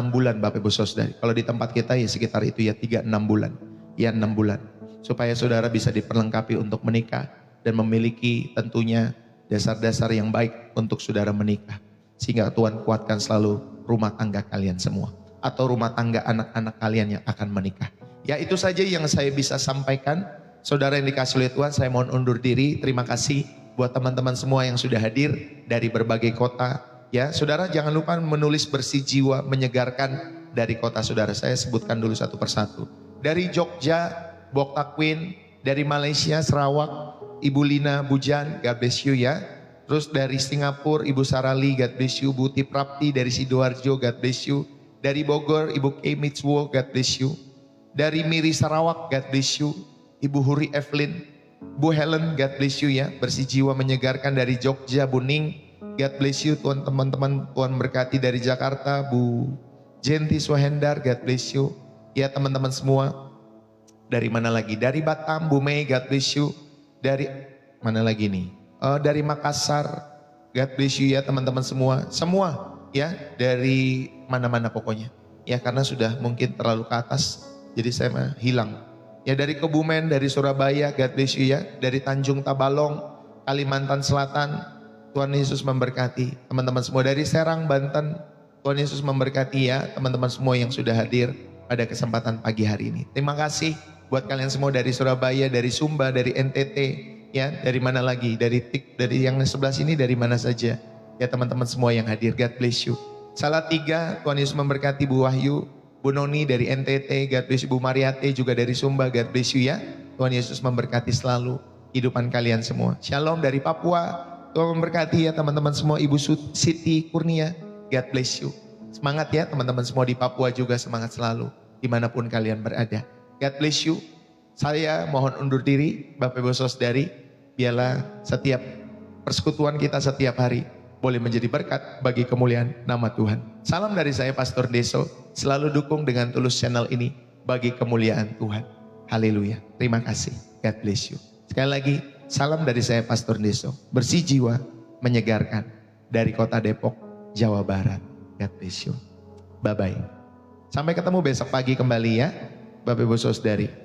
bulan Bapak Ibu Saudari. Kalau di tempat kita ya sekitar itu ya 3-6 bulan. Ya 6 bulan. Supaya saudara bisa diperlengkapi untuk menikah dan memiliki tentunya dasar-dasar yang baik untuk saudara menikah. Sehingga Tuhan kuatkan selalu rumah tangga kalian semua. Atau rumah tangga anak-anak kalian yang akan menikah. Ya itu saja yang saya bisa sampaikan. Saudara yang dikasih oleh Tuhan, saya mohon undur diri. Terima kasih buat teman-teman semua yang sudah hadir dari berbagai kota. Ya saudara jangan lupa menulis bersih jiwa menyegarkan dari kota saudara. Saya sebutkan dulu satu persatu. Dari Jogja, Bok Takwin. Dari Malaysia, Sarawak, Ibu Lina Bujan, God bless you ya. Terus dari Singapura, Ibu Sarali, God bless you. Bu Tiprapti dari Sidoarjo, God bless you. Dari Bogor, Ibu K. Mitswo, God bless you. Dari Miri Sarawak, God bless you. Ibu Huri Evelyn, Bu Helen, God bless you ya. Bersih jiwa menyegarkan dari Jogja, Bu Ning, God bless you. Tuhan teman-teman, Tuhan berkati dari Jakarta, Bu Jenti Swahendar, God bless you. Ya teman-teman semua. Dari mana lagi? Dari Batam, Bu Mei, God bless you. Dari mana lagi nih? Dari Makassar, God bless you ya teman-teman semua. Semua ya dari mana-mana pokoknya. Ya karena sudah mungkin terlalu ke atas, jadi saya hilang. Ya dari Kebumen, dari Surabaya, God bless you ya. Dari Tanjung Tabalong, Kalimantan Selatan, Tuhan Yesus memberkati. Teman-teman semua dari Serang, Banten, Tuhan Yesus memberkati ya. Teman-teman semua yang sudah hadir pada kesempatan pagi hari ini. Terima kasih buat kalian semua dari Surabaya, dari Sumba, dari NTT, ya dari mana lagi, dari yang sebelah sini, dari mana saja. Ya teman-teman semua yang hadir, God bless you. Salatiga, Tuhan Yesus memberkati Bu Wahyu, Bu Noni dari NTT, God bless you. Bu Mariate juga dari Sumba, God bless you ya. Tuhan Yesus memberkati selalu kehidupan kalian semua. Shalom dari Papua, Tuhan memberkati ya teman-teman semua. Ibu Siti Kurnia, God bless you. Semangat ya teman-teman semua di Papua juga, semangat selalu dimanapun kalian berada. God bless you. Saya mohon undur diri, Bapak Ibu Saudari, biarlah setiap persekutuan kita setiap hari boleh menjadi berkat bagi kemuliaan nama Tuhan. Salam dari saya Pastor Deso, selalu dukung dengan tulus channel ini bagi kemuliaan Tuhan. Haleluya. Terima kasih. God bless you. Sekali lagi, salam dari saya Pastor Deso, bersih jiwa, menyegarkan dari kota Depok, Jawa Barat. God bless you. Bye-bye. Sampai ketemu besok pagi kembali ya, Bapak Ibu Saudari.